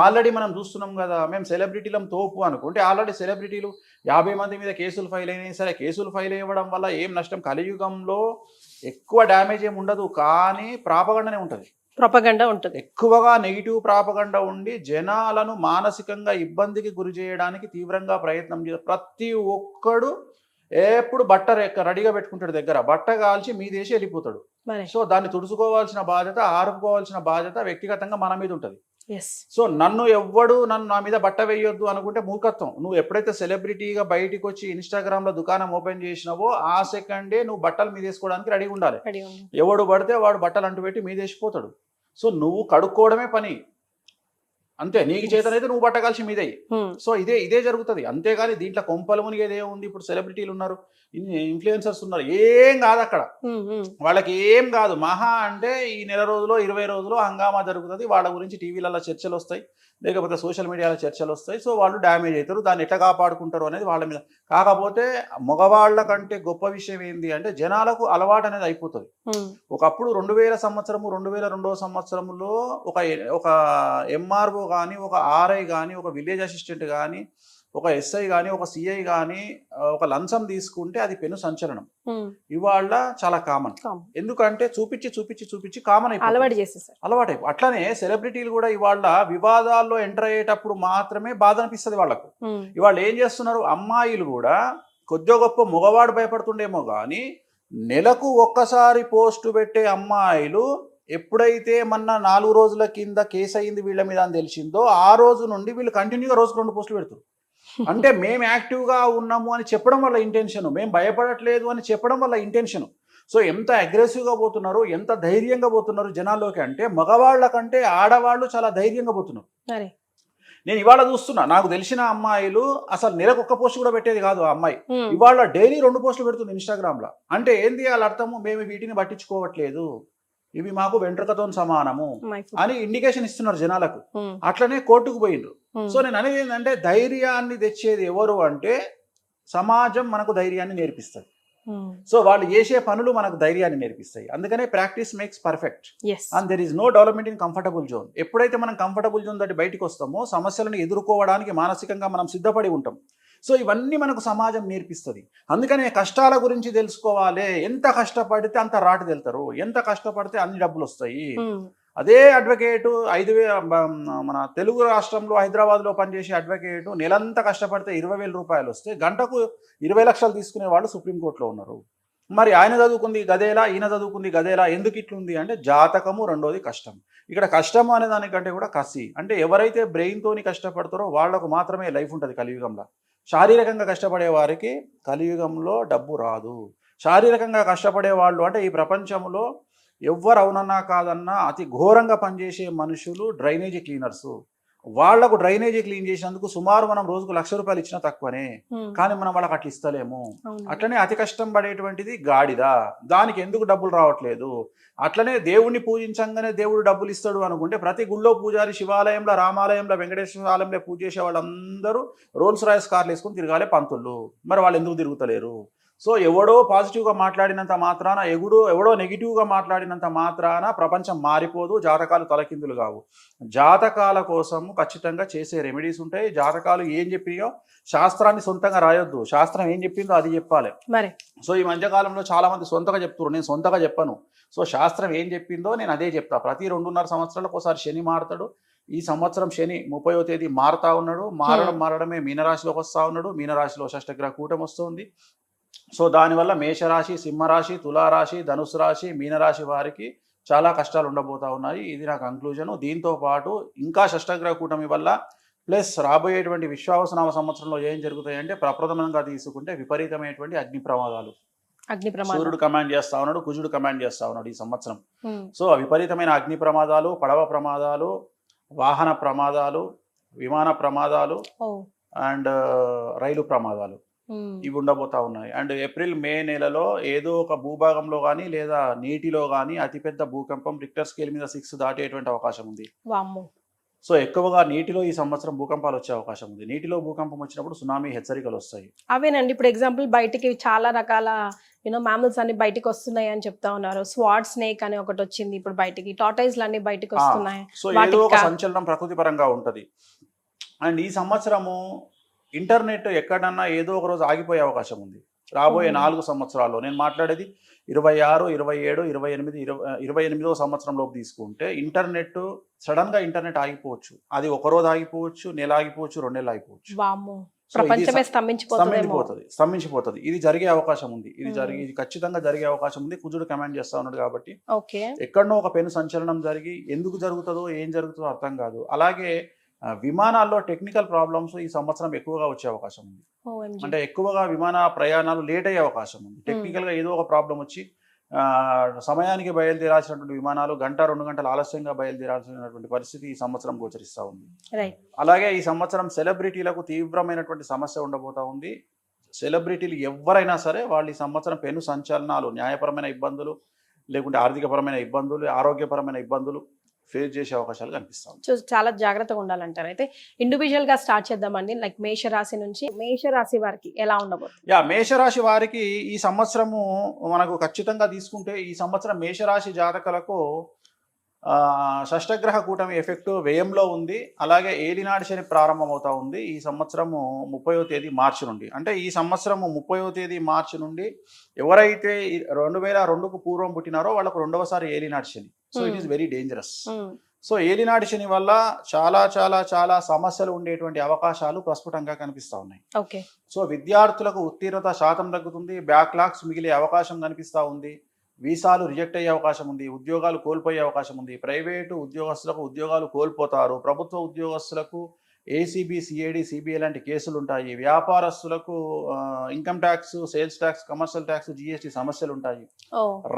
ఆల్రెడీ మనం చూస్తున్నాం కదా, మేము సెలబ్రిటీలం తోపు అనుకుంటే ఆల్రెడీ సెలబ్రిటీలు 50 మంది మీద కేసులు ఫైల్ అయినాయి. సరే, కేసులు ఫైల్ అవ్వడం వల్ల ఏం నష్టం? కలియుగంలో ఎక్కువ డ్యామేజ్ ఏమి ఉండదు, కానీ ప్రాపగండనే ఉంటుంది. ఎక్కువగా నెగిటివ్ ప్రాపగండ ఉండి జనాలను మానసికంగా ఇబ్బందికి గురి చేయడానికి తీవ్రంగా ప్రయత్నం చేస్తారు. ప్రతి ఒక్కడు ఎప్పుడు బట్ట రెడీగా పెట్టుకుంటాడు దగ్గర, బట్ట కాల్చి మీదేసి వెళ్ళిపోతాడు. సో దాన్ని తుడుచుకోవాల్సిన బాధ్యత, ఆరుకోవాల్సిన బాధ్యత వ్యక్తిగతంగా మన మీద ఉంటుంది. సో నన్ను నా మీద బట్ట వేయొద్దు అనుకుంటే మూర్ఖత్వం. నువ్వు ఎప్పుడైతే సెలబ్రిటీగా బయటికి వచ్చి ఇన్స్టాగ్రామ్ లో దుకాణం ఓపెన్ చేసినావో ఆ సెకండే నువ్వు బట్టలు మీదేసుకోవడానికి రెడీగా ఉండాలి. ఎవడు పడితే వాడు బట్టలు అంటు పెట్టి మీదేసిపోతాడు. సో నువ్వు కడుక్కోవడమే పని అంతే. నీకు చేతనైతే నువ్వు బట్ట కలిసి మీదే. సో ఇదే జరుగుతుంది. అంతేగాని దీంట్లో కొంపలు మునిగేదే ఉంది. ఇప్పుడు సెలబ్రిటీలు ఉన్నారు, ఇన్ఫ్లుయెన్సర్స్ ఉన్నారు, ఏం కాదు అక్కడ. వాళ్ళకి ఏం కాదు. మహా అంటే ఈ నెల రోజులో 20 రోజులు హంగామా జరుగుతుంది. వాళ్ళ గురించి టీవీలలో చర్చలు వస్తాయి, లేకపోతే సోషల్ మీడియాలో చర్చలు వస్తాయి. సో వాళ్ళు డ్యామేజ్ అవుతారు. దాన్ని ఎట్లా కాపాడుకుంటారు అనేది వాళ్ళ మీద. కాకపోతే మగవాళ్ళ కంటే గొప్ప విషయం ఏంటి అంటే జనాలకు అలవాటు అనేది అయిపోతుంది. ఒకప్పుడు 2000 సంవత్సరము 2002వ సంవత్సరంలో ఒక ఎంఆర్ఓ కానీ, ఒక ఆర్ఐ కానీ, ఒక విలేజ్ అసిస్టెంట్ కానీ, ఒక ఎస్ఐ కానీ, ఒక సిఐ కానీ ఒక లంచం తీసుకుంటే అది పెను సంచలనం. ఇవాళ చాలా కామన్. ఎందుకంటే చూపించి కామన్ అలవాటు. అట్లనే సెలబ్రిటీలు కూడా ఇవాళ వివాదాల్లో ఎంటర్ అయ్యేటప్పుడు మాత్రమే బాధ అనిపిస్తుంది వాళ్ళకు. ఇవాళ ఏం చేస్తున్నారు, అమ్మాయిలు కూడా కొద్దిగా గొప్ప మగవాడు భయపడుతుండేమో కానీ నెలకు ఒక్కసారి పోస్టు పెట్టే అమ్మాయిలు ఎప్పుడైతే మొన్న 4 రోజుల కింద కేసు అయింది వీళ్ళ మీద అని తెలిసిందో ఆ రోజు నుండి వీళ్ళు కంటిన్యూగా రోజుకు 2 పోస్టులు పెడతారు. అంటే మేము యాక్టివ్గా ఉన్నాము అని చెప్పడం వల్ల ఇంటెన్షన్, మేము భయపడట్లేదు అని చెప్పడం వల్ల ఇంటెన్షన్. సో ఎంత అగ్రెసివ్గా పోతున్నారు, ఎంత ధైర్యంగా పోతున్నారు జనాల్లోకి అంటే మగవాళ్ళ కంటే ఆడవాళ్ళు చాలా ధైర్యంగా పోతున్నారు. నేను ఇవాళ చూస్తున్నా, నాకు తెలిసిన అమ్మాయిలు అసలు నెలకు 1 పోస్ట్ కూడా పెట్టేది కాదు. ఆ అమ్మాయి ఇవాళ డైలీ 2 పోస్టులు పెడుతుంది ఇన్స్టాగ్రామ్ లో. అంటే ఏంది వాళ్ళ అర్థము, మేము వీటిని పట్టించుకోవట్లేదు, ఇవి మాకు వెంట్రుకతో సమానము అని ఇండికేషన్ ఇస్తున్నారు జనాలకు. అట్లనే కోర్టుకు పోయిండ్రు. సో నేను అనేది ఏంటంటే ధైర్యాన్ని తెచ్చేది ఎవరు అంటే సమాజం మనకు ధైర్యాన్ని నేర్పిస్తుంది. సో వాళ్ళు చేసే పనులు మనకు ధైర్యాన్ని నేర్పిస్తాయి. అందుకనే practice makes perfect and there is no development in comfortable zone. ఎప్పుడైతే మనం కంఫర్టబుల్ జోన్ తోటి బయటకు వస్తామో సమస్యలను ఎదుర్కోవడానికి మానసికంగా మనం సిద్ధపడి ఉంటాం. సో ఇవన్నీ మనకు సమాజం నేర్పిస్తుంది. అందుకనే కష్టాల గురించి తెలుసుకోవాలి. ఎంత కష్టపడితే అంత రాటు వెళ్తారు, ఎంత కష్టపడితే అన్ని డబ్బులు వస్తాయి. అదే అడ్వకేటు 5,000 మన తెలుగు రాష్ట్రంలో హైదరాబాద్లో పనిచేసే అడ్వకేటు నెలంతా కష్టపడితే 20,000 రూపాయలు వస్తే గంటకు 20 లక్షలు తీసుకునే వాళ్ళు సుప్రీంకోర్టులో ఉన్నారు. మరి ఆయన చదువుకుంది గదేలా, ఈయన చదువుకుంది గదేలా, ఎందుకు ఇట్లుంది అంటే జాతకము, రెండోది కష్టం. ఇక్కడ కష్టము అనే దానికంటే కూడా కసి. అంటే ఎవరైతే బ్రెయిన్తోని కష్టపడతారో వాళ్లకు మాత్రమే లైఫ్ ఉంటుంది కలియుగంలో. శారీరకంగా కష్టపడే వారికి కలియుగంలో డబ్బు రాదు. శారీరకంగా కష్టపడే వాళ్ళు అంటే ఈ ప్రపంచంలో ఎవ్వరు అవునన్నా కాదన్నా అతి ఘోరంగా పనిచేసే మనుషులు డ్రైనేజీ క్లీనర్స్. వాళ్లకు డ్రైనేజీ క్లీన్ చేసినందుకు సుమారు మనం రోజుకు ₹1,00,000 ఇచ్చినా తక్కువనే. కానీ మనం వాళ్ళకి అట్లా ఇస్తలేము. అట్లనే అతి కష్టం పడేటువంటిది గాడిద, దానికి ఎందుకు డబ్బులు రావట్లేదు. అట్లనే దేవుణ్ణి పూజించంగానే దేవుడు డబ్బులు ఇస్తాడు అనుకుంటే ప్రతి గుళ్ళో పూజారి, శివాలయంలో, రామాలయంలో, వెంకటేశ్వర ఆలయంలో పూజ చేసే వాళ్ళందరూ రోల్స్ రాయ్స్ కార్లు వేసుకుని తిరగాలి పంతులు. మరి వాళ్ళు ఎందుకు తిరుగుతలేరు? సో ఎవడో పాజిటివ్గా మాట్లాడినంత మాత్రాన, ఎవడో నెగిటివ్గా మాట్లాడినంత మాత్రాన ప్రపంచం మారిపోదు, జాతకాలు తలకిందులు కావు. జాతకాల కోసము ఖచ్చితంగా చేసే రెమెడీస్ ఉంటాయి. జాతకాలు ఏం చెప్పినాయో శాస్త్రాన్ని సొంతంగా రాయొద్దు, శాస్త్రం ఏం చెప్పిందో అది చెప్పాలి. మరి సో ఈ మధ్యకాలంలో చాలా మంది సొంతగా చెప్తున్నారు, నేను సొంతగా చెప్పను. సో శాస్త్రం ఏం చెప్పిందో నేను అదే చెప్తా. ప్రతి 2.5 సంవత్సరాలకు ఒకసారి శని మారుతాడు. ఈ సంవత్సరం శని 30వ తేదీ మారుతా ఉన్నాడు. మారడమే మీనరాశిలోకి వస్తా ఉన్నాడు. మీనరాశిలో షష్టగ్రహ కూటమి వస్తుంది. సో దానివల్ల మేషరాశి, సింహరాశి, తులారాశి, ధనుసు రాశి, మీనరాశి వారికి చాలా కష్టాలు ఉండబోతా ఉన్నాయి. ఇది నా కంక్లూజను. దీంతో పాటు ఇంకా షష్టగ్రహ కూటమి వల్ల ప్లస్ రాబోయేటువంటి విశ్వావసనామ సంవత్సరంలో ఏం జరుగుతాయంటే ప్రప్రథమంగా తీసుకుంటే విపరీతమైనటువంటి అగ్ని ప్రమాదాలు. సూర్యుడు కమాండ్ చేస్తా ఉన్నాడు, కుజుడు కమాండ్ చేస్తా ఉన్నాడు ఈ సంవత్సరం. సో విపరీతమైన అగ్ని ప్రమాదాలు, పడవ ప్రమాదాలు, వాహన ప్రమాదాలు, విమాన ప్రమాదాలు అండ్ రైలు ప్రమాదాలు ఇవి ఉండబోతా ఉన్నాయి. అండ్ ఏప్రిల్, మే నెలలో ఏదో ఒక భూభాగంలో కానీ లేదా నీటిలో కానీ అతిపెద్ద భూకంపం రిక్టర్ స్కేల్ మీద 6 దాటేటువంటి అవకాశం ఉంది. సో ఎక్కువగా నీటిలో ఈ సంవత్సరం భూకంపాలు వచ్చే అవకాశం ఉంది. నీటిలో భూకంపం వచ్చినప్పుడు సునామీ హెచ్చరికలు వస్తాయి. అవేనండి. ఇప్పుడు ఎగ్జాంపుల్ బయటికి చాలా రకాల మ్యామల్స్ అన్ని బయటికి వస్తున్నాయి అని చెప్తా ఉన్నారు. స్వాట్ స్నేక్ అని ఒకటి వచ్చింది ఇప్పుడు బయటికి, టార్టాయిస్లు అన్ని బయటికి వస్తున్నాయి. సో ఏదో ఒక సంచలనం ప్రకృతి పరంగా ఉంటది. అండ్ ఈ సంవత్సరము ఇంటర్నెట్ ఎక్కడన్నా ఏదో ఒక రోజు ఆగిపోయే అవకాశం ఉంది రాబోయే 4 సంవత్సరాల్లో. నేను మాట్లాడేది 26, 27, 28, 28వ సంవత్సరంలోపు తీసుకుంటే ఇంటర్నెట్ సడన్ గా ఇంటర్నెట్ ఆగిపోవచ్చు. అది ఒక రోజు ఆగిపోవచ్చు, నెల ఆగిపోవచ్చు, 2 నెలలు ఆగిపోవచ్చు. స్తంభించిపోతుంది. ఇది జరిగే అవకాశం ఉంది. ఇది ఖచ్చితంగా జరిగే అవకాశం ఉంది. కుజుడు కమాండ్ చేస్తా ఉన్నాడు కాబట్టి ఎక్కడనో ఒక పెను సంచలనం జరిగి ఎందుకు జరుగుతుందో ఏం జరుగుతుందో అర్థం కాదు. అలాగే విమానాల్లో టెక్నికల్ ప్రాబ్లమ్స్ ఈ సంవత్సరం ఎక్కువగా వచ్చే అవకాశం ఉంది. అంటే ఎక్కువగా విమాన ప్రయాణాలు లేట్ అయ్యే అవకాశం ఉంది. టెక్నికల్ గా ఏదో ఒక ప్రాబ్లం వచ్చి సమయానికి బయలుదేరాల్సినటువంటి విమానాలు 1-2 గంటలు ఆలస్యంగా బయలుదేరాల్సినటువంటి పరిస్థితి ఈ సంవత్సరం గోచరిస్తూ ఉంది. అలాగే ఈ సంవత్సరం సెలబ్రిటీలకు తీవ్రమైనటువంటి సమస్య ఉండబోతా ఉంది. సెలబ్రిటీలు ఎవరైనా సరే వాళ్ళు ఈ సంవత్సరం పెను సంచలనాలు, న్యాయపరమైన ఇబ్బందులు, లేకుంటే ఆర్థికపరమైన ఇబ్బందులు, ఆరోగ్యపరమైన ఇబ్బందులు ఫేస్ చేసే అవకాశాలు కనిపిస్తాయి. సో చాలా జాగ్రత్తగా ఉండాలంటారు. అయితే ఇండివిజువల్ గా స్టార్ట్ చేద్దామండి. లైక్ మేషరాశి నుంచి, మేషరాశి వారికి ఎలా ఉండబోతుంది? మేషరాశి వారికి ఈ సంవత్సరము మనకు ఖచ్చితంగా తీసుకుంటే ఈ సంవత్సరం మేషరాశి జాతకులకు షష్టగ్రహ కూటమి ఎఫెక్ట్ వ్యయంలో ఉంది. అలాగే ఏలినాడు శని ప్రారంభమవుతా ఉంది ఈ సంవత్సరము 30వ తేదీ మార్చి నుండి. అంటే ఈ సంవత్సరము 30వ తేదీ మార్చి నుండి ఎవరైతే 2002కు పూర్వం పుట్టినారో వాళ్ళకు 2వసారి ఏలినాడు Shani. So it is very dangerous. So ఏలినాడు శని వల్ల చాలా చాలా చాలా సమస్యలు ఉండేటువంటి అవకాశాలు ప్రస్ఫుటంగా కనిపిస్తా ఉన్నాయి. సో విద్యార్థులకు ఉత్తీర్ణత శాతం తగ్గుతుంది, బ్యాక్లాగ్స్ మిగిలే అవకాశం కనిపిస్తా ఉంది, వీసాలు రిజెక్ట్ అయ్యే అవకాశం ఉంది, ఉద్యోగాలు కోల్పోయే అవకాశం ఉంది, ప్రైవేటు ఉద్యోగస్తులకు ఉద్యోగాలు కోల్పోతారు, ప్రభుత్వ ఉద్యోగస్తులకు ఏసీబీ, సిఐడి, సిబిఐ లాంటి కేసులు ఉంటాయి, వ్యాపారస్తులకు income tax, sales tax, commercial tax, GST సమస్యలు ఉంటాయి,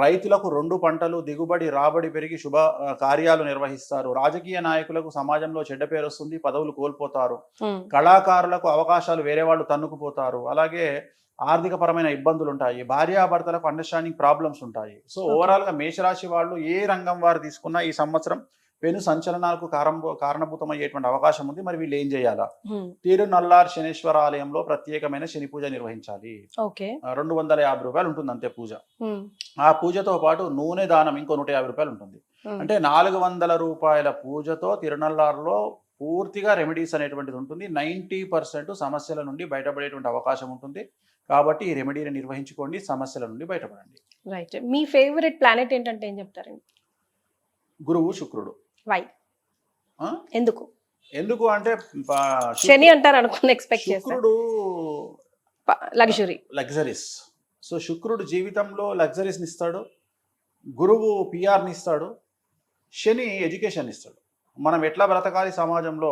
రైతులకు 2 పంటలు దిగుబడి రాబడి పెరిగి శుభ కార్యాలు నిర్వహిస్తారు, రాజకీయ నాయకులకు సమాజంలో చెడ్డ పేరు వస్తుంది, పదవులు కోల్పోతారు, కళాకారులకు అవకాశాలు వేరే వాళ్ళు తన్నుకుపోతారు, అలాగే ఆర్థిక పరమైన ఇబ్బందులు ఉంటాయి, భార్యాభర్తలకు అండర్స్టాండింగ్ ప్రాబ్లమ్స్ ఉంటాయి. సో ఓవరాల్ గా మేషరాశి వాళ్ళు ఏ రంగం వారు తీసుకున్నా ఈ సంవత్సరం పెను సంచలనాలకు కారణభూతమయ్యేటువంటి అవకాశం ఉంది. మరి వీళ్ళు ఏం చేయాలా? తిరునల్లార్ శనేశ్వర ఆలయంలో ప్రత్యేకమైన శని పూజ నిర్వహించాలి. ₹250 ఉంటుంది అంతే పూజ. ఆ పూజతో పాటు నూనె దానం ఇంకో ₹150 ఉంటుంది. అంటే ₹400 పూజతో తిరునల్లార్లో పూర్తిగా రెమెడీస్ అనేటువంటిది ఉంటుంది. 90% సమస్యల నుండి బయటపడేటువంటి అవకాశం ఉంటుంది. కాబట్టి ఈ రెమెడీని నిర్వహించుకోండి, సమస్యల నుండి బయటపడండి. రైట్. మీ ఫేవరెట్ ప్లానెట్ ఏంటంటే ఏం చెప్తారండి? గురువు, శుక్రుడు. వై? ఎందుకు? ఎందుకు అంటే శని అంటారు అనుకుని ఎక్స్పెక్ట్ చేస్తాను. శుక్రుడు లగ్జరీస్. సో శుక్రుడు జీవితంలో లగ్జరీస్ని ఇస్తాడు, గురువు పిఆర్ని ఇస్తాడు, శని ఎడ్యుకేషన్ ఇస్తాడు. మనం ఎట్లా బ్రతకాలి సమాజంలో,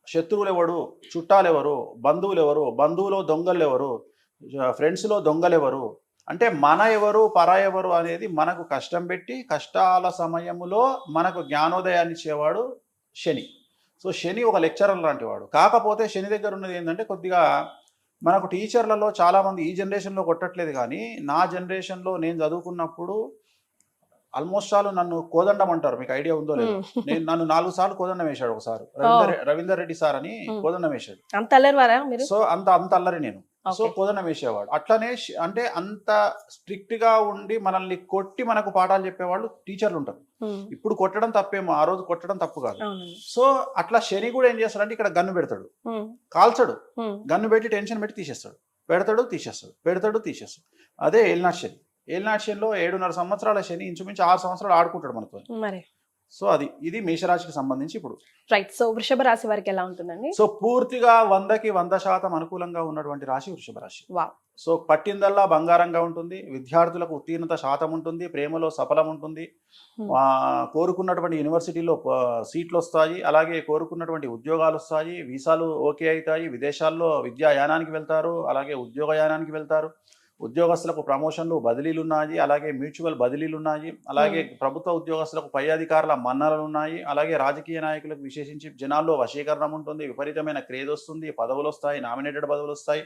శత్రువులు ఎవరు, చుట్టాలు ఎవరు, బంధువులు ఎవరు, బంధువులో దొంగలు ఎవరు, ఫ్రెండ్స్లో దొంగలు ఎవరు, అంటే మన ఎవరు పరా ఎవరు అనేది మనకు కష్టం పెట్టి కష్టాల సమయంలో మనకు జ్ఞానోదయాన్ని ఇచ్చేవాడు శని. సో శని ఒక లెక్చరర్ లాంటి వాడు. కాకపోతే శని దగ్గర ఉన్నది ఏంటంటే కొద్దిగా మనకు టీచర్లలో చాలామంది ఈ జనరేషన్లో కొట్టట్లేదు, కానీ నా జనరేషన్లో నేను చదువుకున్నప్పుడు ఆల్మోస్ట్ ఆల్ నన్ను కోదండం అంటారు, మీకు ఐడియా ఉందో లేదు. నన్ను 4 సార్లు కోదండం వేశాడు ఒకసారి, రవీందర్ రెడ్డి సార్ అని కోదండం వేశాడు. అంత అల్లరివారా మీరు? సో అంత అల్లరి నేను. సో కోదండం వేసేవాడు. అట్లనే అంటే అంత స్ట్రిక్ట్ గా ఉండి మనల్ని కొట్టి మనకు పాఠాలు చెప్పేవాళ్ళు టీచర్లు ఉంటారు. ఇప్పుడు కొట్టడం తప్పేమో, ఆ రోజు కొట్టడం తప్పు కాదు. సో అట్లా శని కూడా ఏం చేస్తాడంటే ఇక్కడ గన్ను పెడతాడు, కాల్చడు, గన్ను పెట్టి టెన్షన్ పెట్టి తీసేస్తాడు, పెడతాడు తీసేస్తాడు, పెడతాడు తీసేస్తాడు. అదే ఏలినాటి శని. ఏలినాటి శనిలో 7.5 సంవత్సరాల శని ఇంచుమించు 6 సంవత్సరాలు ఆడుకుంటాడు మనతో. సో ఇది మేషరాశికి సంబంధించి. ఇప్పుడు రైట్. సో వృషభ రాశి వారికి ఎలా ఉంటుందండి? సో పూర్తిగా 100కి 100% అనుకూలంగా ఉన్నటువంటి రాశి వృషభ రాశి. సో పట్టిందల్లా బంగారంగా ఉంటుంది. విద్యార్థులకు ఉత్తీర్ణత శాతం ఉంటుంది, ప్రేమలో సఫలం ఉంటుంది, కోరుకున్నటువంటి యూనివర్సిటీలో సీట్లు వస్తాయి, అలాగే కోరుకున్నటువంటి ఉద్యోగాలు వస్తాయి, వీసాలు ఓకే అవుతాయి, విదేశాల్లో విద్యాయానానికి వెళ్తారు, అలాగే ఉద్యోగయానానికి వెళ్తారు, ఉద్యోగస్తులకు ప్రమోషన్లు బదిలీలు ఉన్నాయి, అలాగే మ్యూచువల్ బదిలీలు ఉన్నాయి, అలాగే ప్రభుత్వ ఉద్యోగస్తులకు పై అధికారుల మన్ననలు ఉన్నాయి, అలాగే రాజకీయ నాయకులకు విశేషించి జనాల్లో వశీకరణం ఉంటుంది, విపరీతమైన క్రేజ్ వస్తుంది, పదవులు వస్తాయి, నామినేటెడ్ పదవులు వస్తాయి,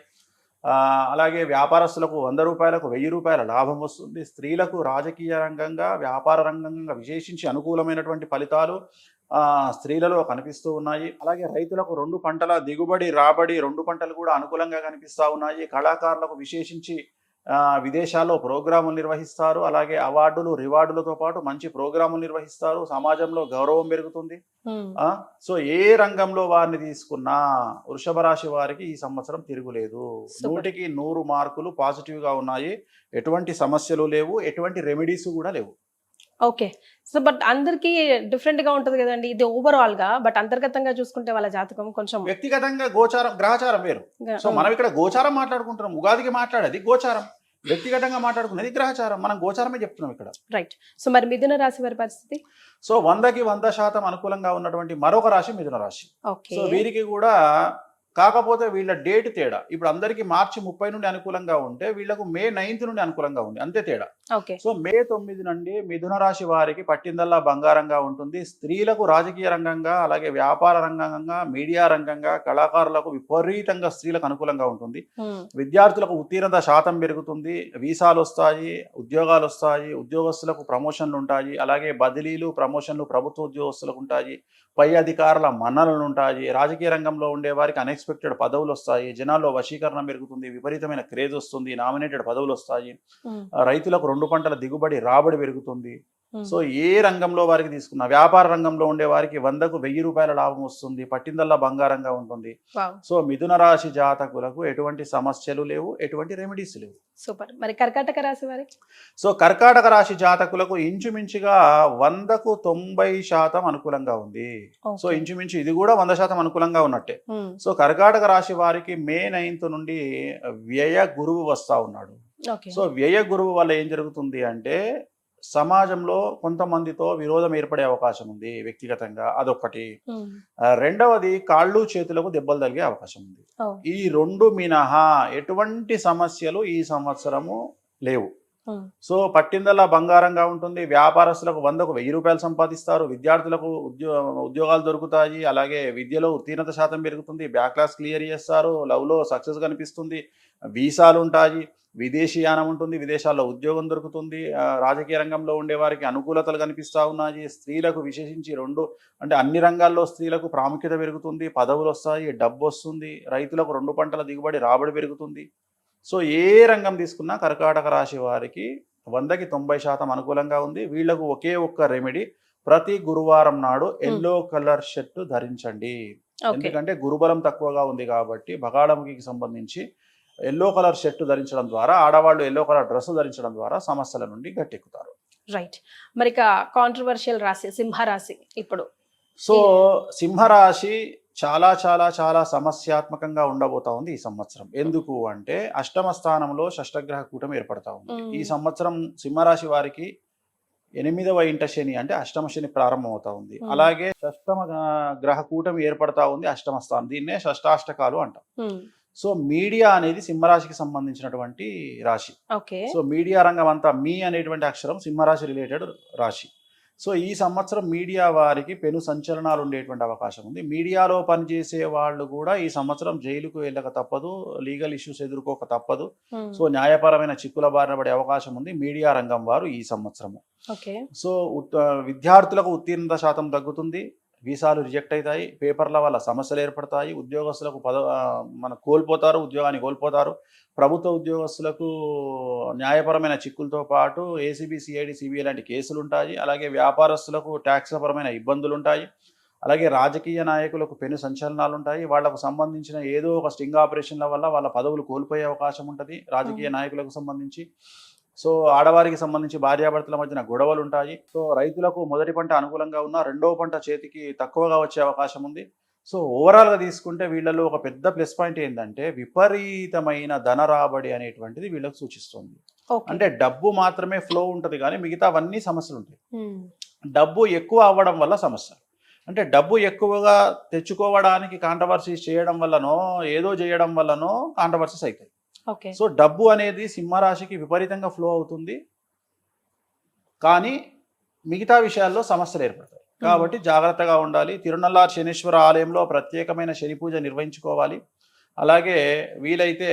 అలాగే వ్యాపారస్తులకు 100 రూపాయలకు 1000 రూపాయల లాభం వస్తుంది, స్త్రీలకు రాజకీయ రంగంగా వ్యాపార రంగంగా విశేషించి అనుకూలమైనటువంటి ఫలితాలు స్త్రీలలో కనిపిస్తూ ఉన్నాయి. అలాగే రైతులకు 2 పంటల దిగుబడి రాబడి 2 పంటలు కూడా అనుకూలంగా కనిపిస్తూ ఉన్నాయి. కళాకారులకు విశేషించి విదేశాల్లో ప్రోగ్రాములు నిర్వహిస్తారు, అలాగే అవార్డులు రివార్డులతో పాటు మంచి ప్రోగ్రాములు నిర్వహిస్తారు, సమాజంలో గౌరవం పెరుగుతుంది. సో ఏ రంగంలో వారిని తీసుకున్నా వృషభ రాశి వారికి ఈ సంవత్సరం తిరుగులేదు. 100కి 100 మార్కులు పాజిటివ్ గా ఉన్నాయి. ఎటువంటి సమస్యలు లేవు, ఎటువంటి రెమెడీస్ కూడా లేవు. ఓకే. సో బట్ అందరికి డిఫరెంట్ గా ఉంటది కదండి ఇది ఓవరాల్ గా. బట్ అంతర్గతంగా చూసుకుంటే వాళ్ళ జాతకం కొంచెం వ్యక్తిగతంగా గోచారం గ్రహచారం వేరు. సో మనం ఇక్కడ గోచారం మాట్లాడుకుంటున్నాం, ఉగాదికి మాట్లాడేది గోచారం, వ్యక్తిగతంగా మాట్లాడుకునేది గ్రహచారం. మనం గోచారమే చెప్తున్నాం ఇక్కడ. రైట్. సో మరి మిథున రాశి వారి పరిస్థితి? సో 100కి 100% అనుకూలంగా ఉన్నటువంటి మరొక రాశి మిథున రాశి. సో వీరికి కూడా కాకపోతే వీళ్ళ డేట్ తేడా. ఇప్పుడు అందరికి మార్చి 30 నుండి అనుకూలంగా ఉంటే వీళ్ళకు మే 9th నుండి అనుకూలంగా ఉంది, అంతే తేడా. సో మే 9 నుండి మిథున రాశి వారికి పట్టిందల్లా బంగారంగా ఉంటుంది. స్త్రీలకు రాజకీయ రంగంగా, అలాగే వ్యాపార రంగంగా, మీడియా రంగంగా, కళాకారులకు విపరీతంగా స్త్రీలకు అనుకూలంగా ఉంటుంది. విద్యార్థులకు ఉత్తీర్ణత శాతం పెరుగుతుంది, వీసాలు వస్తాయి, ఉద్యోగాలు వస్తాయి, ఉద్యోగస్తులకు ప్రమోషన్లు ఉంటాయి, అలాగే బదిలీలు ప్రమోషన్లు ప్రభుత్వ ఉద్యోగస్తులకు ఉంటాయి, పై అధికారుల మన్ననలు ఉంటాయి, రాజకీయ రంగంలో ఉండే వారికి అన్ఎక్స్పెక్టెడ్ పదవులు వస్తాయి, జనాల్లో వశీకరణ పెరుగుతుంది, విపరీతమైన క్రేజ్ వస్తుంది, నామినేటెడ్ పదవులు వస్తాయి, రైతులకు 2 పంటల దిగుబడి రాబడి పెరుగుతుంది. సో ఏ రంగంలో వారికి తీసుకున్నా, వ్యాపార రంగంలో ఉండే వారికి 100కు 1000 రూపాయల లాభం వస్తుంది, పట్టిందల్లా బంగారంగా ఉంటుంది. సో మిథున రాశి జాతకులకు ఎటువంటి సమస్యలు లేవు, ఎటువంటి రెమెడీస్ లేవు. సూపర్. మరి కర్కాటక రాశి వారి? సో కర్కాటక రాశి జాతకులకు ఇంచుమించుగా 100కు 90% అనుకూలంగా ఉంది. సో ఇంచుమించు ఇది కూడా 100% అనుకూలంగా ఉన్నట్టే. సో కర్కాటక రాశి వారికి మే 9th నుండి వ్యయ గురువు వస్తా ఉన్నాడు. సో వ్యయ గురువు వల్ల ఏం జరుగుతుంది అంటే సమాజంలో కొంతమందితో విరోధం ఏర్పడే అవకాశం ఉంది వ్యక్తిగతంగా, అదొకటి. రెండవది కాళ్ళు చేతులకు దెబ్బలు తగిలే అవకాశం ఉంది. ఈ 2 మినహా ఎటువంటి సమస్యలు ఈ సంవత్సరము లేవు. సో పట్టిందల్లా బంగారంగా ఉంటుంది. వ్యాపారస్తులకు 100కు 1000 రూపాయలు సంపాదిస్తారు, విద్యార్థులకు ఉద్యోగాలు దొరుకుతాయి, అలాగే విద్యలో ఉత్తీర్ణత శాతం పెరుగుతుంది, బ్యాక్ క్లాస్ క్లియర్ చేస్తారు, లవ్లో సక్సెస్ కనిపిస్తుంది, వీసాలు ఉంటాయి, విదేశీయానం ఉంటుంది, విదేశాల్లో ఉద్యోగం దొరుకుతుంది, రాజకీయ రంగంలో ఉండే వారికి అనుకూలతలు కనిపిస్తూ ఉన్నాయి, స్త్రీలకు విశేషించి అంటే అన్ని రంగాల్లో స్త్రీలకు ప్రాముఖ్యత పెరుగుతుంది, పదవులు వస్తాయి, డబ్బు వస్తుంది, రైతులకు 2 పంటల దిగుబడి రాబడి పెరుగుతుంది. సో ఏ రంగం తీసుకున్నా కర్కాటక రాశి వారికి 100కి 90% అనుకూలంగా ఉంది. వీళ్లకు ఒకే ఒక్క రెమెడీ, ప్రతి గురువారం నాడు ఎల్లో కలర్ షర్ట్ ధరించండి. ఎందుకంటే గురుబలం తక్కువగా ఉంది కాబట్టి బగాళముఖికి సంబంధించి ఎల్లో కలర్ షర్ట్ ధరించడం ద్వారా, ఆడవాళ్ళు ఎల్లో కలర్ డ్రెస్ ధరించడం ద్వారా సమస్యల నుండి గట్టెక్కుతారు. రైట్. మరి కాంట్రవర్షియల్ రాశి సింహరాశి ఇప్పుడు. సో సింహరాశి చాలా చాలా చాలా సమస్యాత్మకంగా ఉండబోతా ఉంది ఈ సంవత్సరం. ఎందుకు అంటే అష్టమ స్థానంలో షష్టగ్రహ కూటమి ఏర్పడతా ఉంది. ఈ సంవత్సరం సింహరాశి వారికి 8వ ఇంట శని అంటే అష్టమ శని ప్రారంభం అవుతా ఉంది. అలాగే షష్టమ గ్రహ కూటమి ఏర్పడతా ఉంది అష్టమ స్థానం. దీన్నే షష్టాష్టకాలు అంటాం. సో మీడియా అనేది సింహరాశికి సంబంధించినటువంటి రాశి. ఓకే. సో మీడియా రంగం అంతా మీ అనేటువంటి అక్షరం సింహరాశి రిలేటెడ్ రాశి. సో ఈ సంవత్సరం మీడియా వారికి పెను సంచలనాలు ఉండేటువంటి అవకాశం ఉంది. మీడియాలో పనిచేసే వాళ్ళు కూడా ఈ సంవత్సరం జైలుకు వెళ్ళక తప్పదు, లీగల్ ఇష్యూస్ ఎదుర్కోక తప్పదు. సో న్యాయపరమైన చిక్కుల బారిన పడే అవకాశం ఉంది మీడియా రంగం వారు ఈ సంవత్సరము. ఓకే. సో విద్యార్థులకు ఉత్తీర్ణత శాతం తగ్గుతుంది, వీసాలు రిజెక్ట్ అవుతాయి, పేపర్ల వల్ల సమస్యలు ఏర్పడతాయి, ఉద్యోగస్తులకు కోల్పోతారు, ఉద్యోగాన్ని కోల్పోతారు. ప్రభుత్వ ఉద్యోగస్తులకు న్యాయపరమైన చిక్కులతో పాటు ఏసీబీ, సిఐడి, సిబిఐ లాంటి కేసులు ఉంటాయి. అలాగే వ్యాపారస్తులకు ట్యాక్స్ పరమైన ఇబ్బందులు ఉంటాయి. అలాగే రాజకీయ నాయకులకు పెను సంచలనాలు ఉంటాయి. వాళ్లకు సంబంధించిన ఏదో ఒక స్టింగ్ ఆపరేషన్ల వల్ల వాళ్ళ పదవులు కోల్పోయే అవకాశం ఉంటుంది రాజకీయ నాయకులకు సంబంధించి. సో ఆడవారికి సంబంధించి భార్యాభర్తల మధ్యన గొడవలు ఉంటాయి. సో రైతులకు మొదటి పంట అనుకూలంగా ఉన్న రెండవ పంట చేతికి తక్కువగా వచ్చే అవకాశం ఉంది. సో ఓవరాల్గా తీసుకుంటే వీళ్ళలో ఒక పెద్ద ప్లస్ పాయింట్ ఏంటంటే విపరీతమైన ధన రాబడి అనేటువంటిది వీళ్ళకు సూచిస్తుంది. అంటే డబ్బు మాత్రమే ఫ్లో ఉంటుంది కానీ మిగతావన్నీ సమస్యలు ఉంటాయి. డబ్బు ఎక్కువ అవ్వడం వల్ల సమస్య. అంటే డబ్బు ఎక్కువగా తెచ్చుకోవడానికి కాంట్రవర్సీస్ చేయడం వల్లనో ఏదో చేయడం వల్లనో కాంట్రవర్సీస్ అవుతాయి. సో డబ్బు అనేది సింహరాశికి విపరీతంగా ఫ్లో అవుతుంది కానీ మిగతా విషయాల్లో సమస్యలు ఏర్పడతాయి. కాబట్టి జాగ్రత్తగా ఉండాలి. తిరునల్లార్ శనీశ్వర ఆలయంలో ప్రత్యేకమైన శని పూజ నిర్వహించుకోవాలి. అలాగే వీలైతే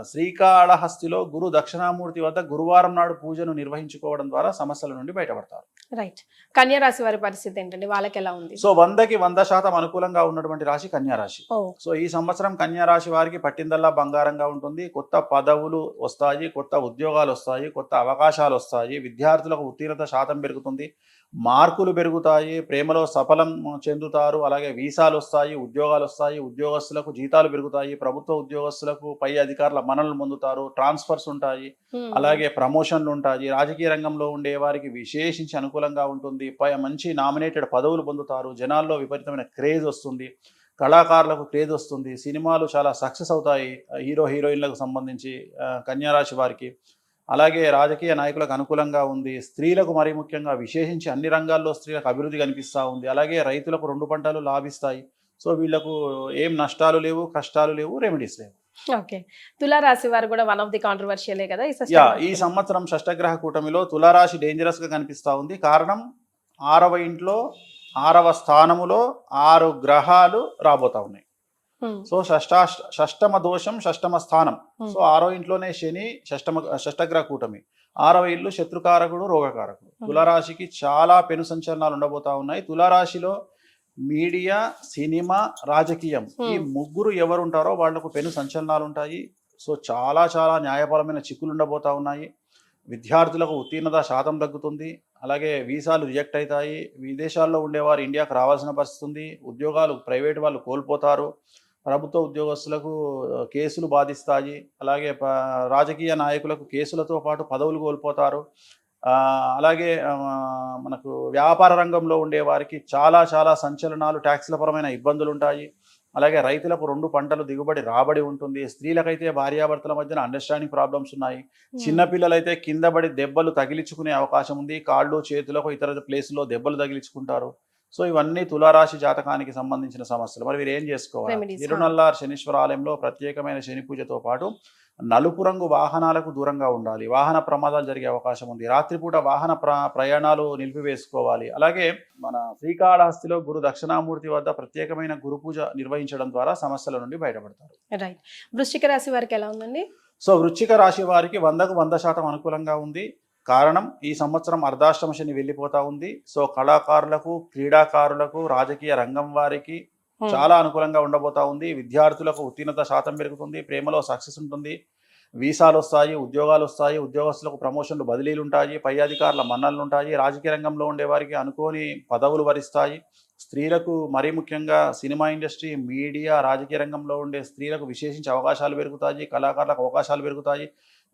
శ్రీకాళహస్తిలో గురు దక్షిణామూర్తి వద్ద గురువారం నాడు పూజను నిర్వహించుకోవడం ద్వారా సమస్యల నుండి బయటపడతారు. రైట్. కన్యా రాశి వారి పరిస్థితి ఏంటండి? వాళ్ళకి ఎలా ఉంది? సో 100కి 100% అనుకూలంగా ఉన్నటువంటి రాశి కన్యా రాశి. సో ఈ సంవత్సరం కన్యా రాశి వారికి పట్టిందల్లా బంగారంగా ఉంటుంది. కొత్త పదవులు వస్తాయి, కొత్త ఉద్యోగాలు వస్తాయి, కొత్త అవకాశాలు వస్తాయి. విద్యార్థులకు ఉత్తీర్ణత శాతం పెరుగుతుంది, మార్కులు పెరుగుతాయి, ప్రేమలో సఫలం చెందుతారు. అలాగే వీసాలు వస్తాయి, ఉద్యోగాలు వస్తాయి, ఉద్యోగస్తులకు జీతాలు పెరుగుతాయి, ప్రభుత్వ ఉద్యోగస్తులకు పై అధికారుల మన్ననలు పొందుతారు, ట్రాన్స్ఫర్స్ ఉంటాయి, అలాగే ప్రమోషన్లు ఉంటాయి. రాజకీయ రంగంలో ఉండే వారికి విశేషించి అనుకూలంగా ఉంటుంది. మంచి నామినేటెడ్ పదవులు పొందుతారు. జనాల్లో విపరీతమైన క్రేజ్ వస్తుంది, కళాకారులకు క్రేజ్ వస్తుంది, సినిమాలు చాలా సక్సెస్ అవుతాయి హీరో హీరోయిన్లకు సంబంధించి కన్యారాశి వారికి. అలాగే రాజకీయ నాయకులకు అనుకూలంగా ఉంది. స్త్రీలకు మరీ ముఖ్యంగా విశేషించి అన్ని రంగాల్లో స్త్రీలకు అభివృద్ధి కనిపిస్తూ ఉంది. అలాగే రైతులకు 2 పంటలు లాభిస్తాయి. సో వీళ్లకు ఏం నష్టాలు లేవు, కష్టాలు లేవు, రెమెడీస్ లేవు. ఓకే. తులారాశి వారు కూడా వన్ ఆఫ్ ది కాంట్రవర్షియలే కదా ఈ సంవత్సరం షష్టగ్రహ కూటమిలో తులారాశి డేంజరస్ గా కనిపిస్తూ ఉంది. కారణం 6వ ఇంట్లో 6వ స్థానములో 6 గ్రహాలు రాబోతా ఉన్నాయి. సో షష్టమ దోషం, షష్టమ స్థానం. సో 6వ ఇంట్లోనే శని, షష్టగ్రహ కూటమి. 6వ ఇల్లు శత్రుకారకుడు, రోగకారకుడు. తులారాశికి చాలా పెను సంచలనాలు ఉండబోతా ఉన్నాయి. తులారాశిలో మీడియా, సినిమా, రాజకీయం ఈ ముగ్గురు ఎవరు ఉంటారో వాళ్లకు పెను సంచలనాలు ఉంటాయి. సో చాలా చాలా న్యాయపరమైన చిక్కులు ఉండబోతా ఉన్నాయి. విద్యార్థులకు ఉత్తీర్ణత శాతం తగ్గుతుంది. అలాగే వీసాలు రిజెక్ట్ అవుతాయి. విదేశాల్లో ఉండేవారు ఇండియాకు రావాల్సిన పరిస్థితి ఉంది. ఉద్యోగాలు ప్రైవేట్ వాళ్ళు కోల్పోతారు. ప్రభుత్వ ఉద్యోగస్తులకు కేసులు బాధిస్తాయి. అలాగే రాజకీయ నాయకులకు కేసులతో పాటు పదవులు కోల్పోతారు. అలాగే మనకు వ్యాపార రంగంలో ఉండే వారికి చాలా చాలా సంచలనాలు, ట్యాక్స్ల పరమైన ఇబ్బందులు ఉంటాయి. అలాగే రైతులకు 2 పంటలు దిగుబడి రాబడి ఉంటుంది. స్త్రీలకైతే భార్యాభర్తల మధ్యన అండర్స్టాండింగ్ ప్రాబ్లమ్స్ ఉన్నాయి. చిన్నపిల్లలైతే కింద పడి దెబ్బలు తగిలించుకునే అవకాశం ఉంది. కాళ్ళు, చేతులకు ఇతర ప్లేసుల్లో దెబ్బలు తగిలించుకుంటారు. సో ఇవన్నీ తులారాశి జాతకానికి సంబంధించిన సమస్యలు. మరి వీరు ఏం చేసుకోవాలి? తిరునల్లార్ శనీశ్వర ఆలయంలో ప్రత్యేకమైన శని పూజతో పాటు నలుపు రంగు వాహనాలకు దూరంగా ఉండాలి. వాహన ప్రమాదాలు జరిగే అవకాశం ఉంది. రాత్రిపూట వాహన ప్రయాణాలు నిలిపివేసుకోవాలి. అలాగే మన శ్రీకాళహస్తిలో గురు దక్షిణామూర్తి వద్ద ప్రత్యేకమైన గురు పూజ నిర్వహించడం ద్వారా సమస్యల నుండి బయటపడతారు. రైట్. వృశ్చిక రాశి వారికి ఎలా ఉందండి? సో వృశ్చిక రాశి వారికి 100కు 100% అనుకూలంగా ఉంది. కారణం ఈ సంవత్సరం అర్ధాష్టమ శని వెళ్ళిపోతా ఉంది. సో కళాకారులకు, క్రీడాకారులకు, రాజకీయ రంగం వారికి చాలా అనుకూలంగా ఉండబోతా ఉంది. విద్యార్థులకు ఉత్తీర్ణత శాతం పెరుగుతుంది, ప్రేమలో సక్సెస్ ఉంటుంది, వీసాలు వస్తాయి, ఉద్యోగాలు వస్తాయి, ఉద్యోగస్తులకు ప్రమోషన్లు, బదిలీలు ఉంటాయి, పై అధికారుల మన్ననలు ఉంటాయి. రాజకీయ రంగంలో ఉండే వారికి అనుకోని పదవులు వరిస్తాయి. స్త్రీలకు మరీ ముఖ్యంగా సినిమా ఇండస్ట్రీ, మీడియా, రాజకీయ రంగంలో ఉండే స్త్రీలకు విశేషించి అవకాశాలు పెరుగుతాయి. కళాకారులకు అవకాశాలు పెరుగుతాయి.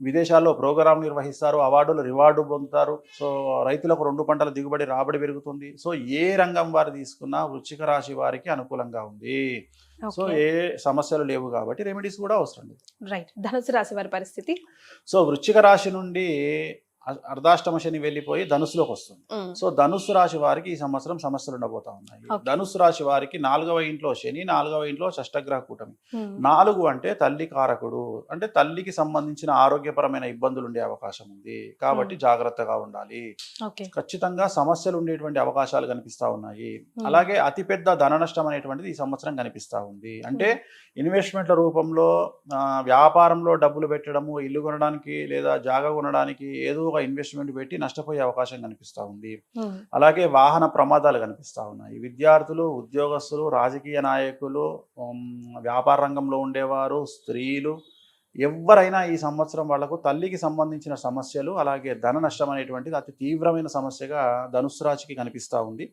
విదేశాల్లో ప్రోగ్రాం నిర్వహిస్తారు, అవార్డులు రివార్డు పొందుతారు. సో రైతులకు 2 పంటల దిగుబడి రాబడి పెరుగుతుంది. సో ఏ రంగం వారు తీసుకున్నా వృశ్చిక రాశి వారికి అనుకూలంగా ఉంది. So okay. ఏ సమస్యలు లేవు కాబట్టి రెమెడీస్ కూడా అవసరం లేదు. రైట్. ధనుసు రాశి వారి పరిస్థితి. సో వృశ్చిక రాశి నుండి అర్ధాష్టమ శని వెళ్ళిపోయి ధనుసులోకి వస్తుంది. సో ధనుసు రాశి వారికి ఈ సంవత్సరం సమస్యలు ఉండబోతా ఉన్నాయి. Okay. ధనుసు రాశి వారికి 4వ ఇంట్లో శని, 4వ ఇంట్లో షష్టగ్రహ కూటమి. 4 అంటే తల్లి కారకుడు, అంటే తల్లికి సంబంధించిన ఆరోగ్యపరమైన ఇబ్బందులు ఉండే అవకాశం ఉంది కాబట్టి జాగ్రత్తగా ఉండాలి. ఓకే. ఖచ్చితంగా సమస్యలు ఉండేటువంటి అవకాశాలు కనిపిస్తా ఉన్నాయి. అలాగే అతిపెద్ద ధన నష్టం అనేటువంటిది ఈ సంవత్సరం కనిపిస్తా ఉంది. అంటే ఇన్వెస్ట్మెంట్ల రూపంలో వ్యాపారంలో డబ్బులు పెట్టడము, ఇల్లు కొనడానికి లేదా జాగా కొనడానికి ఏదో ఒక ఇన్వెస్ట్మెంట్ పెట్టి నష్టపోయే అవకాశం కనిపిస్తూ ఉంది. అలాగే వాహన ప్రమాదాలు కనిపిస్తూ ఉన్నాయి. విద్యార్థులు, ఉద్యోగస్తులు, రాజకీయ నాయకులు, వ్యాపార రంగంలో ఉండేవారు, స్త్రీలు ఎవరైనా ఈ సంవత్సరం వాళ్లకు తల్లికి సంబంధించిన సమస్యలు, అలాగే ధన నష్టం అనేటువంటిది అతి తీవ్రమైన సమస్యగా ధనుస్సు రాశికి కనిపిస్తూ ఉంది.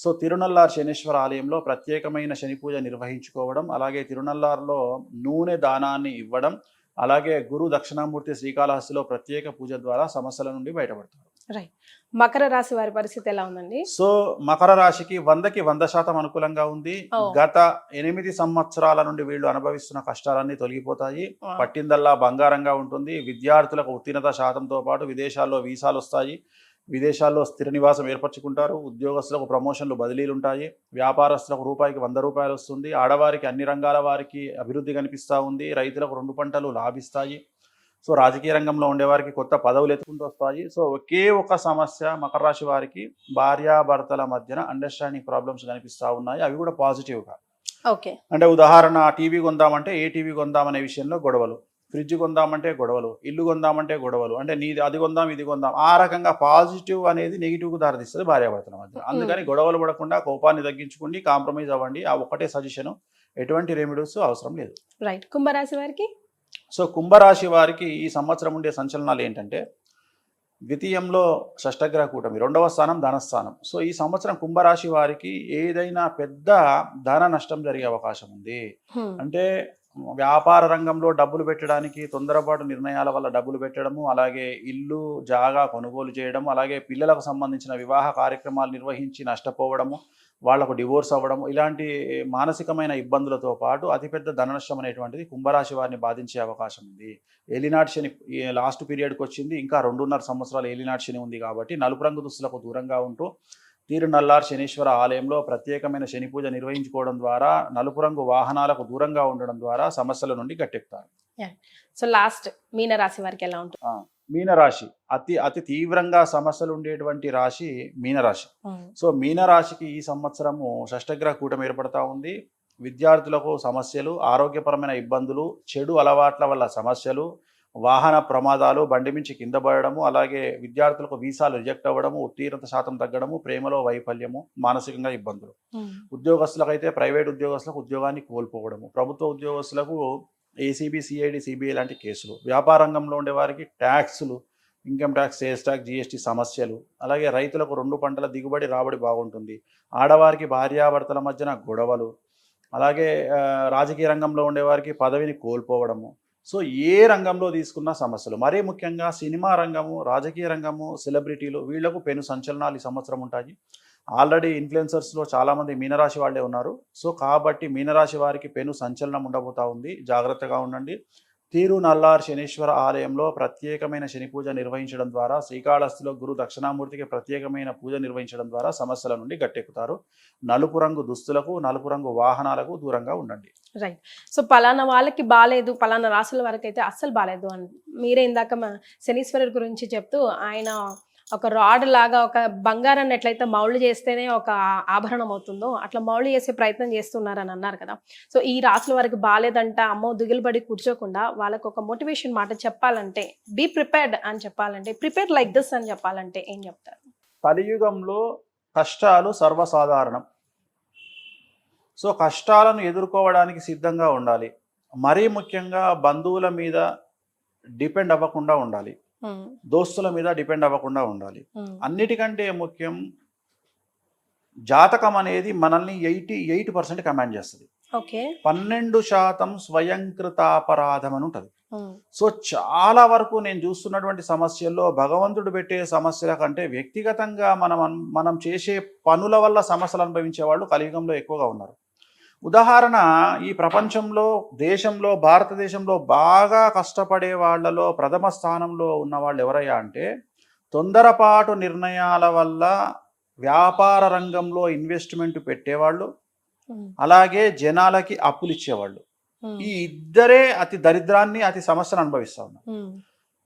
సో తిరునల్లార్ శనీశ్వర ఆలయంలో ప్రత్యేకమైన శని పూజ నిర్వహించుకోవడం, అలాగే తిరునల్లార్లో నూనె దానాన్ని ఇవ్వడం, అలాగే గురు దక్షిణామూర్తి శ్రీకాళహస్తిలో ప్రత్యేక పూజ ద్వారా సమస్యల నుండి బయటపడతారు. రైట్. మకర రాశి వారి పరిస్థితి ఎలా ఉందండి? సో మకర రాశికి 100కి 100% అనుకూలంగా ఉంది. గత 8 సంవత్సరాల నుండి వీళ్ళు అనుభవిస్తున్న కష్టాలన్నీ తొలగిపోతాయి. పట్టిందల్లా బంగారంగా ఉంటుంది. విద్యార్థులకు ఉత్తీర్ణత శాతంతో పాటు విదేశాల్లో వీసాలు వస్తాయి. విదేశాల్లో స్థిర నివాసం ఏర్పరచుకుంటారు. ఉద్యోగస్తులకు ప్రమోషన్లు, బదిలీలు ఉంటాయి. వ్యాపారస్తులకు రూపాయికి 100 రూపాయలు వస్తుంది. ఆడవారికి, అన్ని రంగాల వారికి అభివృద్ధి కనిపిస్తూ ఉంది. రైతులకు 2 పంటలు లాభిస్తాయి. సో రాజకీయ రంగంలో ఉండేవారికి కొత్త పదవులు ఎత్తుకుంటూ వస్తాయి. సో ఒకే ఒక సమస్య మకర రాశి వారికి, భార్యాభర్తల మధ్యన అండర్స్టాండింగ్ ప్రాబ్లమ్స్ కనిపిస్తూ ఉన్నాయి. అవి కూడా పాజిటివ్గా. ఓకే. అంటే ఉదాహరణ, టీవీ కొందామంటే ఏ టీవీ కొందామనే విషయంలో గొడవలు, ఫ్రిడ్జ్ కొందామంటే గొడవలు, ఇల్లు కొందామంటే గొడవలు, అంటే నీది అది కొందాం ఇది కొందాం, ఆ రకంగా పాజిటివ్ అనేది నెగిటివ్కు దారితీస్తుంది భార్యాభర్తల మధ్య. అందుకని గొడవలు పడకుండా కోపాన్ని తగ్గించుకోండి, కాంప్రమైజ్ అవ్వండి. ఆ ఒక్కటే సజెషన్, ఎటువంటి రెమెడీస్ అవసరం లేదు. రైట్. కుంభరాశి వారికి. సో కుంభరాశి వారికి ఈ సంవత్సరం ఉండే సంచలనాలు ఏంటంటే, ద్వితీయంలో షష్టగ్రహ కూటమి, 2వ స్థానం ధనస్థానం. సో ఈ సంవత్సరం కుంభరాశి వారికి ఏదైనా పెద్ద ధన నష్టం జరిగే అవకాశం ఉంది. అంటే వ్యాపార రంగంలో డబ్బులు పెట్టడానికి తొందరపాటు నిర్ణయాల వల్ల డబ్బులు పెట్టడము, అలాగే ఇల్లు జాగా కొనుగోలు చేయడము, అలాగే పిల్లలకు సంబంధించిన వివాహ కార్యక్రమాలు నిర్వహించి నష్టపోవడము, వాళ్లకు డివోర్స్ అవ్వడము, ఇలాంటి మానసికమైన ఇబ్బందులతో పాటు అతిపెద్ద ధన నష్టం అనేటువంటిది కుంభరాశి వారిని బాధించే అవకాశం ఉంది. ఏలినాటి శని లాస్ట్ పీరియడ్కి వచ్చింది. ఇంకా 2.5 సంవత్సరాలు ఏలినాటి శని ఉంది కాబట్టి నలుపు రంగు దుస్తులకు దూరంగా ఉంటూ తిరునల్లార్ శనీశ్వర ఆలయంలో ప్రత్యేకమైన శని పూజ నిర్వహించుకోవడం ద్వారా, నలుపు రంగు వాహనాలకు దూరంగా ఉండడం ద్వారా సమస్యల నుండి గట్టెక్కుతారు. సో లాస్ట్ మీనరాశి వారికి ఎలా ఉంటుంది? మీనరాశి అతి తీవ్రంగా సమస్యలు ఉండేటువంటి రాశి మీనరాశి. సో మీనరాశికి ఈ సంవత్సరము షష్టగ్రహ కూటమి ఏర్పడతా ఉంది. విద్యార్థులకు సమస్యలు, ఆరోగ్యపరమైన ఇబ్బందులు, చెడు అలవాట్ల వల్ల సమస్యలు, వాహన ప్రమాదాలు, బండి మించి కింద పడడము, అలాగే విద్యార్థులకు వీసాలు రిజెక్ట్ అవ్వడము, ఉత్తీర్ణత శాతం తగ్గడము, ప్రేమలో వైఫల్యము, మానసికంగా ఇబ్బందులు. ఉద్యోగస్తులకు అయితే ప్రైవేట్ ఉద్యోగస్తులకు ఉద్యోగాన్ని కోల్పోవడము, ప్రభుత్వ ఉద్యోగస్తులకు ఏసీబీ, సిఐడి, సిబిఐ లాంటి కేసులు, వ్యాపార రంగంలో ఉండే వారికి ట్యాక్సులు, income tax, sales tax, GST సమస్యలు, అలాగే రైతులకు 2 పంటల దిగుబడి రాబడి బాగుంటుంది. ఆడవారికి భార్యాభర్తల మధ్యన గొడవలు, అలాగే రాజకీయ రంగంలో ఉండేవారికి పదవిని కోల్పోవడము. సో ఏ రంగంలో తీసుకున్న సమస్యలు, మరీ ముఖ్యంగా సినిమా రంగము, రాజకీయ రంగము, సెలబ్రిటీలు, వీళ్లకు పెను సంచలనాలు ఈ సంవత్సరం ఉంటాయి. ఆల్రెడీ ఇన్ఫ్లుయెన్సర్స్లో చాలామంది మీనరాశి వాళ్ళే ఉన్నారు. సో కాబట్టి మీనరాశి వారికి పెను సంచలనం ఉండబోతా ఉంది. జాగ్రత్తగా ఉండండి. తిరునల్లార్ శనీశ్వర ఆలయంలో ప్రత్యేకమైన శని పూజ నిర్వహించడం ద్వారా, శ్రీకాళహస్తిలో గురు దక్షిణామూర్తికి ప్రత్యేకమైన పూజ నిర్వహించడం ద్వారా సమస్యల నుండి గట్టెక్కుతారు. నలుపు రంగు దుస్తులకు, నలుపు రంగు వాహనాలకు దూరంగా ఉండండి. రైట్. సో పలానా వాళ్ళకి బాగాలేదు, పలానా రాసుల వారికి అయితే అస్సలు బాగాలేదు అని మీరే ఇందాక శనీశ్వరుడి గురించి చెప్తూ, ఆయన ఒక రాడ్ లాగా ఒక బంగారాన్ని ఎట్లయితే మౌళ్ళు చేస్తేనే ఒక ఆభరణం అవుతుందో అట్లా మౌళ్ళు చేసే ప్రయత్నం చేస్తున్నారని అన్నారు కదా. సో ఈ రాసుల వారికి బాగాలేదంట అమ్మో దిగులుబడి కూర్చోకుండా వాళ్ళకు ఒక మోటివేషన్ మాట చెప్పాలంటే, బీ ప్రిపేర్డ్ అని చెప్పాలంటే, ప్రిపేర్ లైక్ దిస్ అని చెప్పాలంటే ఏం చెప్తారు? కలియుగంలో కష్టాలు సర్వసాధారణం. సో కష్టాలను ఎదుర్కోవడానికి సిద్ధంగా ఉండాలి. మరీ ముఖ్యంగా బంధువుల మీద డిపెండ్ అవ్వకుండా ఉండాలి. దోస్తుల మీద డిపెండ్ అవ్వకుండా ఉండాలి. అన్నిటికంటే ముఖ్యం, జాతకం అనేది మనల్ని 88% కమాండ్ చేస్తుంది. ఓకే. 12% స్వయంకృతాపరాధం అని ఉంటుంది. సో చాలా వరకు నేను చూస్తున్నటువంటి సమస్యల్లో భగవంతుడు పెట్టే సమస్యల కంటే వ్యక్తిగతంగా మనం చేసే పనుల వల్ల సమస్యలు అనుభవించే వాళ్ళు కలియుగంలో ఎక్కువగా ఉన్నారు. ఉదాహరణ, ఈ ప్రపంచంలో దేశంలో భారతదేశంలో బాగా కష్టపడే వాళ్ళలో ప్రథమ స్థానంలో ఉన్న వాళ్ళు ఎవరయ్యా అంటే తొందరపాటు నిర్ణయాల వల్ల వ్యాపార రంగంలో ఇన్వెస్ట్మెంట్ పెట్టేవాళ్ళు, అలాగే జనాలకి అప్పులు ఇచ్చేవాళ్ళు. ఈ ఇద్దరే అతి దరిద్రాన్ని అతి సమస్యను అనుభవిస్తా ఉన్నారు.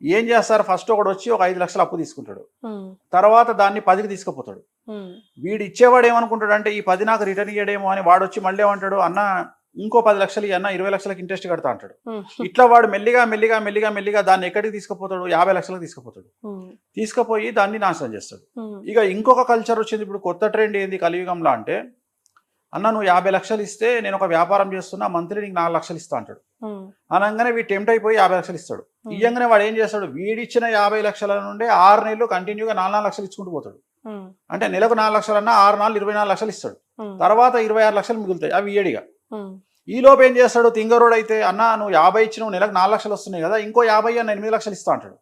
ఏం చేస్తారు, ఫస్ట్ ఒకడు వచ్చి ఒక 5 లక్షలు అప్పు తీసుకుంటాడు, తర్వాత దాన్ని 10కి తీసుకుపోతాడు. వీడు ఇచ్చేవాడు ఏమనుకుంటాడు అంటే ఈ 10 నాకు రిటర్న్ ఇయ్యడేమో అని. వాడు వచ్చి మళ్ళీ ఏమంటాడు, అన్న ఇంకో 10 లక్షలు అన్న 20 లక్షలకి ఇంట్రెస్ట్ కడతా అంటాడు. ఇట్లా వాడు మెల్లిగా మెల్లిగా మెల్లిగా మెల్లిగా దాన్ని ఎక్కడికి తీసుకుపోతాడు, 50 లక్షలకు తీసుకుపోతాడు. తీసుకుపోయి దాన్ని నాశనం చేస్తాడు. ఇక ఇంకొక కల్చర్ వచ్చింది ఇప్పుడు, కొత్త ట్రెండ్ ఏంది కలియుగంలో అంటే, అన్న నువ్వు 50 లక్షలు ఇస్తే నేను ఒక వ్యాపారం చేస్తున్నా, మంత్లీ నీకు 4 లక్షలు ఇస్తా అంటాడు. అనగానే వీడు టెంప్ట్ అయిపోయి 50 లక్షలు ఇస్తాడు. ఇయ్యంగానే వాడు ఏం చేస్తాడు, వీడిచ్చిన 50 లక్షల నుండి 6 నెలలు కంటిన్యూగా 4 లక్షలు ఇచ్చుకుంటూ పోతాడు. అంటే నెలకు 4 లక్షలు అన్నా 6 నాలుగు 24 లక్షలు ఇస్తాడు. తర్వాత 26 లక్షలు మిగులుతాయి, అవి ఏడిగా. ఈ లోపు ఏం చేస్తాడు, తింగరోడు అయితే, అన్న నువ్వు 50 ఇచ్చినావు, నెలకు 4 లక్షలు వస్తున్నాయి కదా, ఇంకో 50 అన్న 8 లక్షలు ఇస్తా అంటాడు.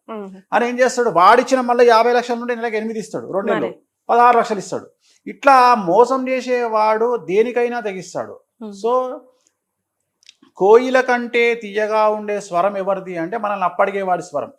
అని ఏం చేస్తాడు, వాడిచ్చిన మళ్ళీ 50 లక్షల నుండి నెలకు 8 ఇస్తాడు, 2 నెలలు 16 లక్షలు ఇస్తాడు. ఇట్లా మోసం చేసేవాడు దేనికైనా తెగిస్తాడు. సో కోయిల కంటే తీయగా ఉండే స్వరం ఎవరిది అంటే మనల్ని అప్పడిగే వాడి స్వరం.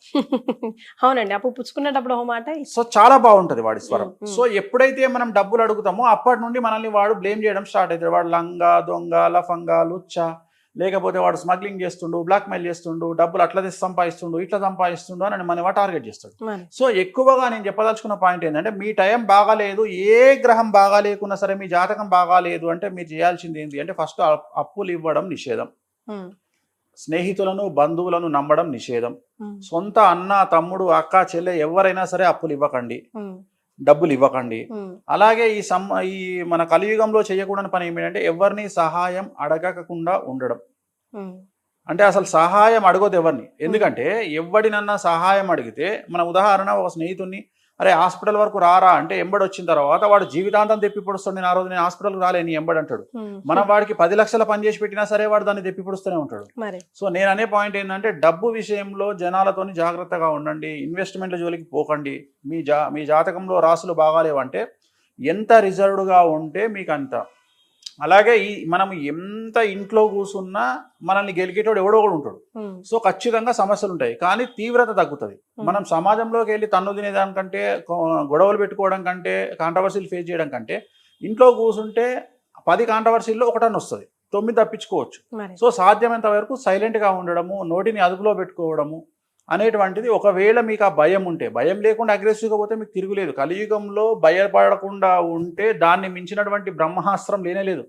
అవునండి, అప్పు పుచ్చుకునేటప్పుడు ఒక మాట. సో చాలా బాగుంటది వాడి స్వరం. సో ఎప్పుడైతే మనం డబ్బులు అడుగుతామో అప్పటి నుండి మనల్ని వాడు బ్లేమ్ చేయడం స్టార్ట్ అవుతాడు. వాడు లంగా, దొంగ, లఫంగా, లుచ్చ, లేకపోతే వాడు స్మగ్లింగ్ చేస్తుండు, బ్లాక్ మెయిల్ చేస్తుండు, డబ్బులు అట్లా సంపాదిస్తుండు, ఇట్లా సంపాదిస్తుండు అని మన టార్గెట్ చేస్తాడు. సో ఎక్కువగా నేను చెప్పదలుచుకున్న పాయింట్ ఏంటంటే, మీ టైం బాగాలేదు, ఏ గ్రహం బాగా లేకున్నా సరే మీ జాతకం బాగాలేదు అంటే మీరు చేయాల్సింది ఏంటి అంటే, ఫస్ట్ అప్పులు ఇవ్వడం నిషేధం, స్నేహితులను బంధువులను నమ్మడం నిషేధం, సొంత అన్న తమ్ముడు అక్క చెల్లె ఎవరైనా సరే అప్పులు ఇవ్వకండి, డబ్బులు ఇవ్వకండి. అలాగే ఈ మన కలియుగంలో చేయకూడని పని ఏమిటంటే ఎవరిని సహాయం అడగకుండా ఉండడం. అంటే అసలు సహాయం అడగొద్దు ఎవరిని. ఎందుకంటే ఎవడినన్నా సహాయం అడిగితే, మన ఉదాహరణ ఒక స్నేహితుడిని, అరే హాస్పిటల్ వరకు రారా అంటే ఎంబడి వచ్చిన తర్వాత వాడు జీవితాంతం తెప్పి పొడుస్తాడు, నేను ఆ రోజు నేను హాస్పిటల్కి రాలే నీ ఎంబడి అంటాడు. మనం వాడికి 10 లక్షల పని చేసి పెట్టినా సరే వాడు దాన్ని తెప్పి పొడుస్తూనే ఉంటాడు. సో నేను అనే పాయింట్ ఏంటంటే, డబ్బు విషయంలో జనాలతోని జాగ్రత్తగా ఉండండి, ఇన్వెస్ట్మెంట్ల జోలికి పోకండి. మీ జాతకంలో రాసులు బాగాలేవంటే ఎంత రిజర్వ్డ్గా ఉంటే మీకు అంత. అలాగే మనం ఎంత ఇంట్లో కూర్చున్నా మనల్ని గెలికేటోడు ఎవడో ఒకడు ఉంటాడు. సో ఖచ్చితంగా సమస్యలు ఉంటాయి, కానీ తీవ్రత తగ్గుతుంది. మనం సమాజంలోకి వెళ్ళి తన్ను తినేదానికంటే, గొడవలు పెట్టుకోవడం కంటే, కాంట్రవర్సీలు ఫేస్ చేయడం కంటే, ఇంట్లో కూర్చుంటే 10 కాంట్రవర్సీల్లో ఒకటని వస్తుంది, 9 తప్పించుకోవచ్చు. సో సాధ్యమైనంత వరకు సైలెంట్గా ఉండడము, నోటిని అదుపులో పెట్టుకోవడము అనేటువంటిది. ఒకవేళ మీకు ఆ భయం ఉంటే, భయం లేకుండా అగ్రెసివ్గా పోతే మీకు తిరుగులేదు. కలియుగంలో భయపడకుండా ఉంటే దాన్ని మించినటువంటి బ్రహ్మాస్త్రం లేనేలేదు.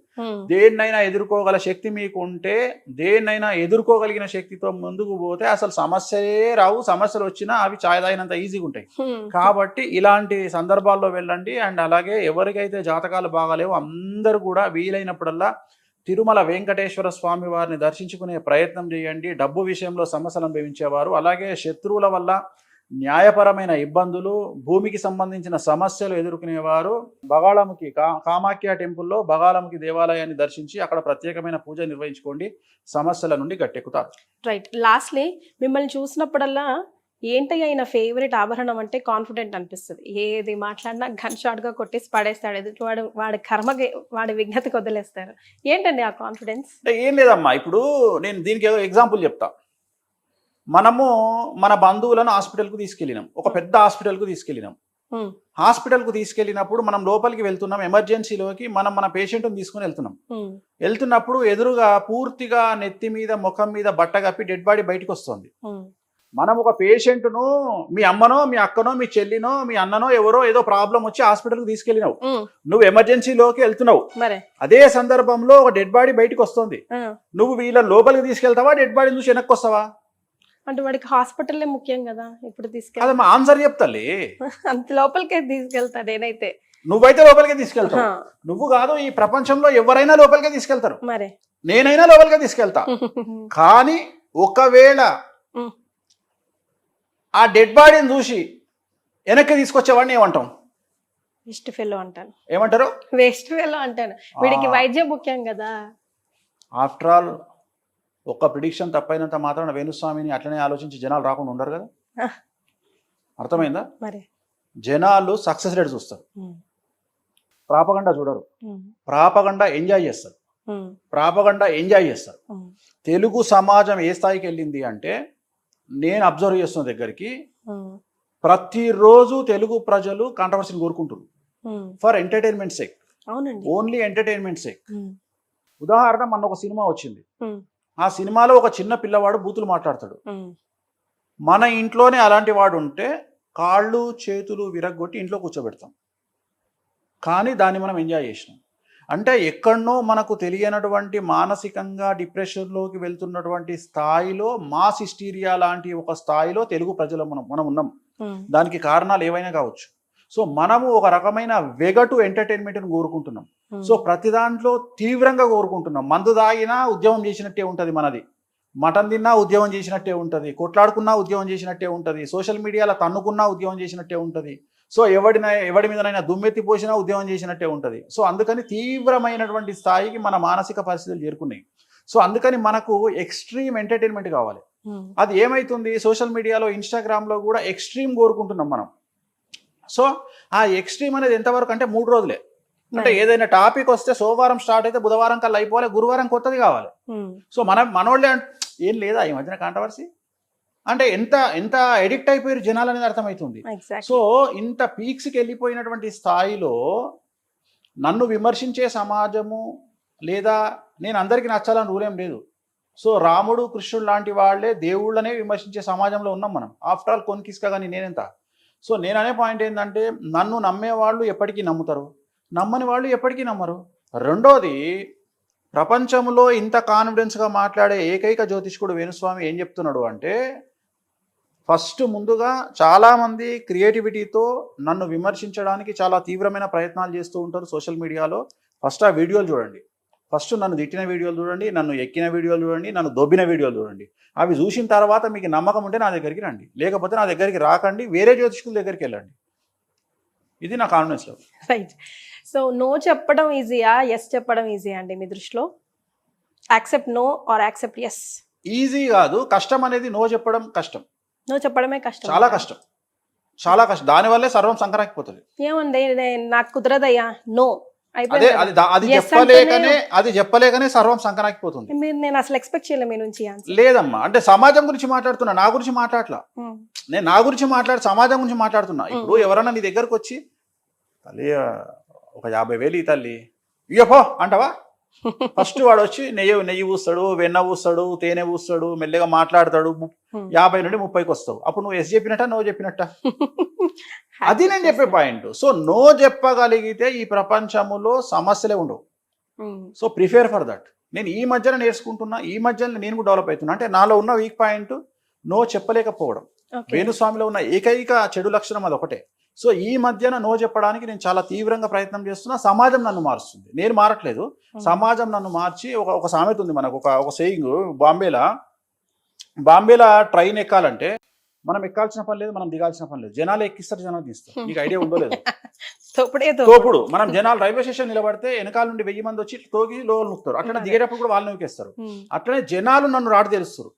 దేన్నైనా ఎదుర్కోగల శక్తి మీకు ఉంటే, దేన్నైనా ఎదుర్కోగలిగిన శక్తితో ముందుకు పోతే అసలు సమస్యలే రావు. సమస్యలు వచ్చినా అవి చాయ్ తాగినంత ఈజీగా ఉంటాయి. కాబట్టి ఇలాంటి సందర్భాల్లో వెళ్ళండి. అండ్ అలాగే ఎవరికైతే జాతకాలు బాగాలేవో అందరూ కూడా వీలైనప్పుడల్లా తిరుమల వెంకటేశ్వర స్వామి వారిని దర్శించుకునే ప్రయత్నం చేయండి. డబ్బు విషయంలో సమస్యలు అనుభవించేవారు, అలాగే శత్రువుల వల్ల న్యాయపరమైన ఇబ్బందులు, భూమికి సంబంధించిన సమస్యలు ఎదుర్కొనేవారు బగాళముఖి కామాఖ్య టెంపుల్లో బగాళముఖి దేవాలయాన్ని దర్శించి అక్కడ ప్రత్యేకమైన పూజ నిర్వహించుకోండి, సమస్యల నుండి గట్టెక్కుతారు. రైట్. లాస్ట్లీ మిమ్మల్ని చూసినప్పుడల్లా ఏంటయ్యా ఆయన ఫేవరెట్ ఆభరణం అంటే కాన్ఫిడెంట్ అనిపిస్తుంది. ఏది మాట్లాడినా గన్ షాట్గా కొట్టేసి పడేస్తాడు, ఎదుటి వాడి కర్మకి వాడి విజ్ఞతకి వదిలేస్తారు. ఏంటండి ఆ కాన్ఫిడెన్స్? ఏం లేదమ్మా, ఇప్పుడు నేను దీనికి ఏదో ఎగ్జాంపుల్ చెప్తా. మనము మన బంధువులను హాస్పిటల్కు తీసుకెళ్ళినాం, ఒక పెద్ద హాస్పిటల్కు తీసుకెళ్ళినాం. హాస్పిటల్కు తీసుకెళ్ళినప్పుడు మనం లోపలికి వెళ్తున్నాం, ఎమర్జెన్సీలోకి మన పేషెంట్ని తీసుకుని వెళ్తున్నప్పుడు ఎదురుగా పూర్తిగా నెత్తి మీద ముఖం మీద బట్ట కప్పి డెడ్ బాడీ బయటకు వస్తుంది. మనం ఒక పేషెంట్ను, మీ అమ్మనో మీ అక్కనో మీ చెల్లినో మీ అన్ననో ఎవరో ఏదో ప్రాబ్లం వచ్చి హాస్పిటల్కి తీసుకెళ్ళినావు, నువ్వు ఎమర్జెన్సీలోకి వెళ్తున్నావు. అదే సందర్భంలో ఒక డెడ్ బాడీ బయటకు వస్తుంది, నువ్వు వీళ్ళ లోపలికి తీసుకెళ్తావా, డెడ్ బాడీ చూసి వెనక్కి వస్తావా? అంటే వాడికి హాస్పిటల్లే ముఖ్యం కదా ఇప్పుడు తీసుకెళ్ళి. అదమ్మా ఆన్సర్ చెప్తాలి. అంత లోపలికే తీసుకెళ్తా నేనైతే. నువ్వైతే లోపలికే తీసుకెళ్తావు, నువ్వు కాదు, ఈ ప్రపంచంలో ఎవరైనా లోపలికే తీసుకెళ్తారు, మరి నేనైనా లోపలికే తీసుకెళ్తా. కానీ ఒకవేళ ఆ డెడ్ బాడీని చూసి వెనక్కి తీసుకొచ్చేవాడిని ఏమంటాం? వేస్ట్ ఫెలో అంటాను. ఏమంటారు? వేస్ట్ ఫెలో అంటాను. వీడికి వైద్యం ముఖ్యం కదా. ఆఫ్టర్ ఆల్ ఒక్క ప్రిడిక్షన్ తప్పైనంత మాత్రాన వేణుస్వామిని అట్లనే ఆలోచించి జనాలు రాకుండా ఉండరు కదా. అర్థమైందా? మరి జనాలు సక్సెస్ రేట్ చూస్తారు, ప్రాపగండా చూడరు. ప్రాపగండా ఎంజాయ్ చేస్తారు, తెలుగు సమాజం ఏ స్థాయికి వెళ్ళింది అంటే, నేను అబ్జర్వ్ చేస్తున్న దగ్గరికి ప్రతిరోజు తెలుగు ప్రజలు కాంట్రవర్సీని కోరుకుంటున్నారు for entertainment sake, only entertainment sake. ఉదాహరణ, మొన్న ఒక సినిమా వచ్చింది, ఆ సినిమాలో ఒక చిన్న పిల్లవాడు బూతులు మాట్లాడతాడు. మన ఇంట్లోనే అలాంటి వాడు ఉంటే కాళ్ళు చేతులు విరగ్గొట్టి ఇంట్లో కూర్చోబెడతాం, కానీ దాన్ని మనం ఎంజాయ్ చేసినాం. అంటే ఎక్కడనో మనకు తెలియనటువంటి మానసికంగా డిప్రెషన్లోకి వెళ్తున్నటువంటి స్థాయిలో, మాస్ హిస్టీరియా లాంటి ఒక స్థాయిలో తెలుగు ప్రజలు మనం ఉన్నాం. దానికి కారణాలు ఏవైనా కావచ్చు. సో మనము ఒక రకమైన వెగటు ఎంటర్టైన్మెంట్ని కోరుకుంటున్నాం. సో ప్రతి దాంట్లో తీవ్రంగా కోరుకుంటున్నాం. మందు తాగినా ఉద్యమం చేసినట్టే ఉంటుంది మనది, మటన్ తిన్నా ఉద్యమం చేసినట్టే ఉంటుంది, కొట్లాడుకున్నా ఉద్యమం చేసినట్టే ఉంటుంది, సోషల్ మీడియాలో తన్నుకున్నా ఉద్యమం చేసినట్టే ఉంటుంది. సో ఎవడి మీదనైనా దుమ్మెత్తి పోసినా ఉద్యమం చేసినట్టే ఉంటుంది. సో అందుకని తీవ్రమైనటువంటి స్థాయికి మన మానసిక పరిస్థితులు చేరుకున్నాయి. సో అందుకని మనకు ఎక్స్ట్రీమ్ ఎంటర్టైన్మెంట్ కావాలి. అది ఏమైతుంది, సోషల్ మీడియాలో ఇన్స్టాగ్రామ్లో కూడా ఎక్స్ట్రీమ్ కోరుకుంటున్నాం మనం. సో ఆ ఎక్స్ట్రీమ్ అనేది ఎంతవరకు అంటే 3 రోజులే. అంటే ఏదైనా టాపిక్ వస్తే సోమవారం స్టార్ట్ అయితే బుధవారం కల్లా అయిపోవాలి, గురువారం కొత్తది కావాలి. సో మనోళ్ళే ఏం లేదా ఈ మధ్యన కాంట్రవర్సీ అంటే ఎంత ఎడిక్ట్ అయిపోయారు జనాలు అనేది అర్థమవుతుంది. సో ఇంత పీక్స్కి వెళ్ళిపోయినటువంటి స్థాయిలో నన్ను విమర్శించే సమాజము, లేదా నేను అందరికీ నచ్చాలని రూల్ ఏం లేదు. సో రాముడు కృష్ణుడు లాంటి వాళ్ళే దేవుళ్ళనే విమర్శించే సమాజంలో ఉన్నాం మనం. ఆఫ్టర్ ఆల్ కొనికిస్కా కానీ నేనెంత. సో నేను అనే పాయింట్ ఏంటంటే, నన్ను నమ్మే వాళ్ళు ఎప్పటికీ నమ్ముతారు, నమ్మని వాళ్ళు ఎప్పటికీ నమ్మరు. రెండోది, ప్రపంచంలో ఇంత కాన్ఫిడెన్స్గా మాట్లాడే ఏకైక జ్యోతిష్కుడు వేణుస్వామి ఏం చెప్తున్నాడు అంటే, ఫస్ట్ ముందుగా చాలామంది క్రియేటివిటీతో నన్ను విమర్శించడానికి చాలా తీవ్రమైన ప్రయత్నాలు చేస్తూ ఉంటారు సోషల్ మీడియాలో. ఫస్ట్ ఆ వీడియోలు చూడండి, ఫస్ట్ నన్ను తిట్టిన వీడియోలు చూడండి, నన్ను ఎక్కిన వీడియోలు చూడండి, నన్ను దొబ్బిన వీడియోలు చూడండి. అవి చూసిన తర్వాత మీకు నమ్మకం ఉంటే నా దగ్గరికి రండి, లేకపోతే నా దగ్గరికి రాకండి, వేరే జ్యోతిష్కుల దగ్గరికి వెళ్ళండి. ఇది నా confidence level. Right. So no చెప్పడం ఈజీయా, ఎస్ చెప్పడం ఈజీయా అండి మీ దృష్టిలో? Accept no or accept yes? Easy కాదు, కష్టం అనేది. నో చెప్పడం కష్టం, నో చెప్పడమే కష్టం, చాలా కష్టం, చాలా కష్టం. దానివల్లే సర్వం సంకరాకిపోతుంది. ఏముంది, నాకు కుదరదయ్యా, నో అదే అది చెప్పలేకనే సర్వం సంకరాకిపోతుంది. నేను అసలు ఎక్స్పెక్ట్ చేయలేదు మీ నుంచి. లేదమ్మా, అంటే సమాజం గురించి మాట్లాడుతున్నా, నా గురించి మాట్లాడలా. నేను నా గురించి సమాజం గురించి మాట్లాడుతున్నా. ఇప్పుడు ఎవరన్నా నీ దగ్గరకు వచ్చి, తల్లి ఒక 50,000 తల్లి ఇయ్యపో అంటావా? ఫస్ట్ వాడు వచ్చి నెయ్యి పూస్తాడు, వెన్న పూస్తాడు, తేనె పూస్తాడు, మెల్లగా మాట్లాడతాడు, 50 నుండి 30కి వస్తావు. అప్పుడు నువ్వు ఎస్ చెప్పినట్ట, నో చెప్పినట్ట? అది నేను చెప్పే పాయింట్. సో నో చెప్పగలిగితే ఈ ప్రపంచంలో సమస్యలే ఉండవు. So prefer for that. నేను ఈ మధ్యన నేర్చుకుంటున్నా, ఈ మధ్యన నేను కూడా డెవలప్ అవుతున్నా. అంటే నాలో ఉన్న వీక్ పాయింట్ నో చెప్పలేకపోవడం. వేణుస్వామిలో ఉన్న ఏకైక చెడు లక్షణం అది ఒకటే. సో ఈ మధ్యన నో చెప్పడానికి నేను చాలా తీవ్రంగా ప్రయత్నం చేస్తున్నా. సమాజం నన్ను మారుస్తుంది, నేను మారట్లేదు. సమాజం నన్ను మార్చి, ఒక సామెత ఉంది మనకు, ఒక సేయింగ్, బాంబేలో ట్రైన్ ఎక్కాలంటే మనం ఎక్కాల్సిన పని లేదు, మనం దిగాల్సిన పని లేదు. జనాలు ఎక్కిస్తారు, జనాలు తీస్తారు. నీకు ఐడియా ఉందో లేదు? తోపుడు. మనం జనాలు రైల్వే స్టేషన్ నిలబడితే వెనకాల నుండి 1000 మంది వచ్చి తోగి లోపల నొక్కుతారు. అట్లనే దిగేటప్పుడు కూడా వాళ్ళు నొక్కేస్తారు. అట్లనే జనాలు నన్ను రాడు తెలుస్తారు.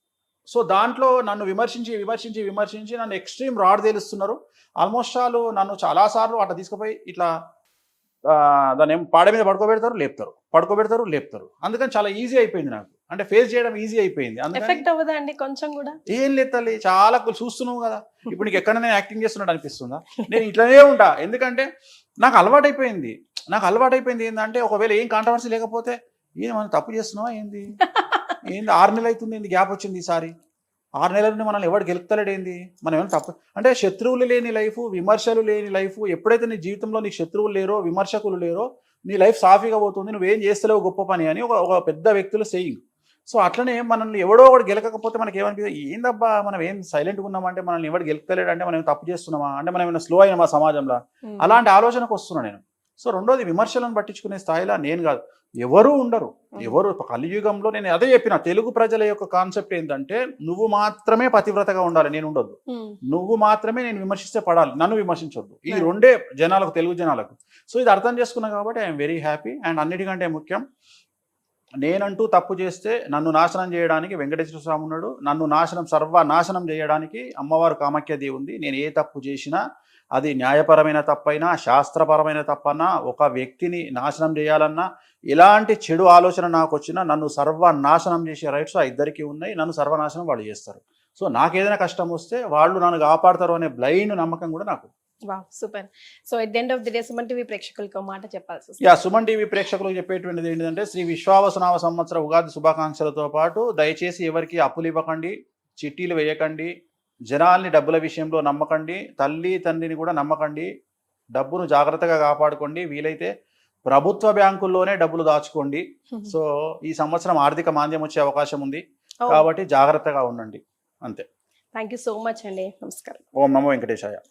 సో దాంట్లో నన్ను విమర్శించి నన్ను ఎక్స్ట్రీమ్ రాడ్ తేలుస్తున్నారు. ఆల్మోస్ట్ ఆల్ నన్ను చాలాసార్లు అట్లా తీసుకుపోయి ఇట్లా దాన్ని పాడ మీద పడుకోబెడతారు, లేపుతారు. అందుకని చాలా ఈజీ అయిపోయింది నాకు. అంటే ఫేస్ చేయడం ఈజీ అయిపోయింది. కొంచెం కూడా ఏం లేదు తల్లి, చాలా చూస్తున్నావు కదా. ఇప్పుడు నీకు ఎక్కడ నేను యాక్టింగ్ చేస్తున్నట్టు అనిపిస్తుందా? నేను ఇట్లనే ఉంటా, ఎందుకంటే నాకు అలవాటైపోయింది. ఏంటంటే, ఒకవేళ ఏం కాంట్రవర్సీ లేకపోతే, ఏం మనం తప్పు చేస్తున్నావా ఏంది 6 నెలలు అవుతుంది, ఏంది గ్యాప్ వచ్చింది ఈసారి, 6 నెలల నుండి మనల్ని ఎవరు గెలుపుతలేడు ఏంది, మనం ఏమైనా తప్పు అంటే, శత్రువులు లేని లైఫ్, విమర్శలు లేని లైఫ్. ఎప్పుడైతే నీ జీవితంలో నీకు శత్రువులు లేరో, విమర్శకులు లేరో, నీ లైఫ్ సాఫీగా పోతుంది. నువ్వేం చేస్తలేవు గొప్ప పని అని ఒక పెద్ద వ్యక్తులు సేయింగ్. సో అట్లనే మనల్ని ఎవడో ఒకటి గెలకపోతే మనకి ఏమనిపిస్తుంది, ఏందబ్బా మనం ఏం సైలెంట్గా ఉన్నామంటే, మనల్ని ఎవరు గెలుపుతలేడు అంటే మనం ఏమైనా తప్పు చేస్తున్నామా, అంటే మనం ఏమైనా స్లో అయినా సమాజంలో, అలాంటి ఆలోచనకు వస్తున్నా నేను. సో రెండోది, విమర్శలను పట్టించుకునే స్థాయిలో నేను కాదు, ఎవరు ఉండరు. కలియుగంలో నేను అదే చెప్పిన, తెలుగు ప్రజల యొక్క కాన్సెప్ట్ ఏంటంటే, నువ్వు మాత్రమే పతివ్రతగా ఉండాలి, నేను ఉండొద్దు. నువ్వు మాత్రమే నేను విమర్శిస్తే పడాలి, నన్ను విమర్శించొద్దు. ఈ రెండే జనాలకు, తెలుగు జనాలకు. సో ఇది అర్థం చేసుకున్నా కాబట్టి ఐఎమ్ వెరీ హ్యాపీ. అండ్ అన్నిటికంటే ముఖ్యం, నేనంటూ తప్పు చేస్తే నన్ను నాశనం చేయడానికి వెంకటేశ్వర స్వామి ఉన్నాడు, నన్ను సర్వనాశనం చేయడానికి అమ్మవారు కామాఖ్యాదేవి ఉంది. నేను ఏ తప్పు చేసినా అది న్యాయపరమైన తప్పైనా శాస్త్రపరమైన తప్పన్నా, ఒక వ్యక్తిని నాశనం చేయాలన్నా, ఎలాంటి చెడు ఆలోచన నాకు వచ్చినా నన్ను సర్వనాశనం చేసే రైట్స్ ఆ ఇద్దరికి ఉన్నాయి. నన్ను సర్వనాశనం వాళ్ళు చేస్తారు. సో నాకేదైనా కష్టం వస్తే వాళ్ళు నన్ను కాపాడతారు అనే బ్లైండ్ నమ్మకం కూడా నాకు. Wow, super. So at the end of the day Suman TV ప్రేక్షకులకి ఒక మాట చెప్పాల్సి వస్తుంది. యా, సుమన్ టీవీ ప్రేక్షకులకు చెప్పేటువంటిది ఏంటంటే, శ్రీ విశ్వావసునామ సంవత్సర ఉగాది శుభాకాంక్షలతో పాటు దయచేసి ఎవరికి అప్పులు ఇవ్వకండి, చిట్టీలు వేయకండి, జనాల్ని డబ్బుల విషయంలో నమ్మకండి, తల్లి తండ్రిని కూడా నమ్మకండి, డబ్బును జాగ్రత్తగా కాపాడుకోండి, వీలైతే ప్రభుత్వ బ్యాంకుల్లోనే డబ్బులు దాచుకోండి. సో ఈ సంవత్సరం ఆర్థిక మాంద్యం వచ్చే అవకాశం ఉంది కాబట్టి జాగ్రత్తగా ఉండండి, అంతే. థ్యాంక్ యూ సో మచ్ అండి. నమస్కారం. ఓం నమో వెంకటేశాయ.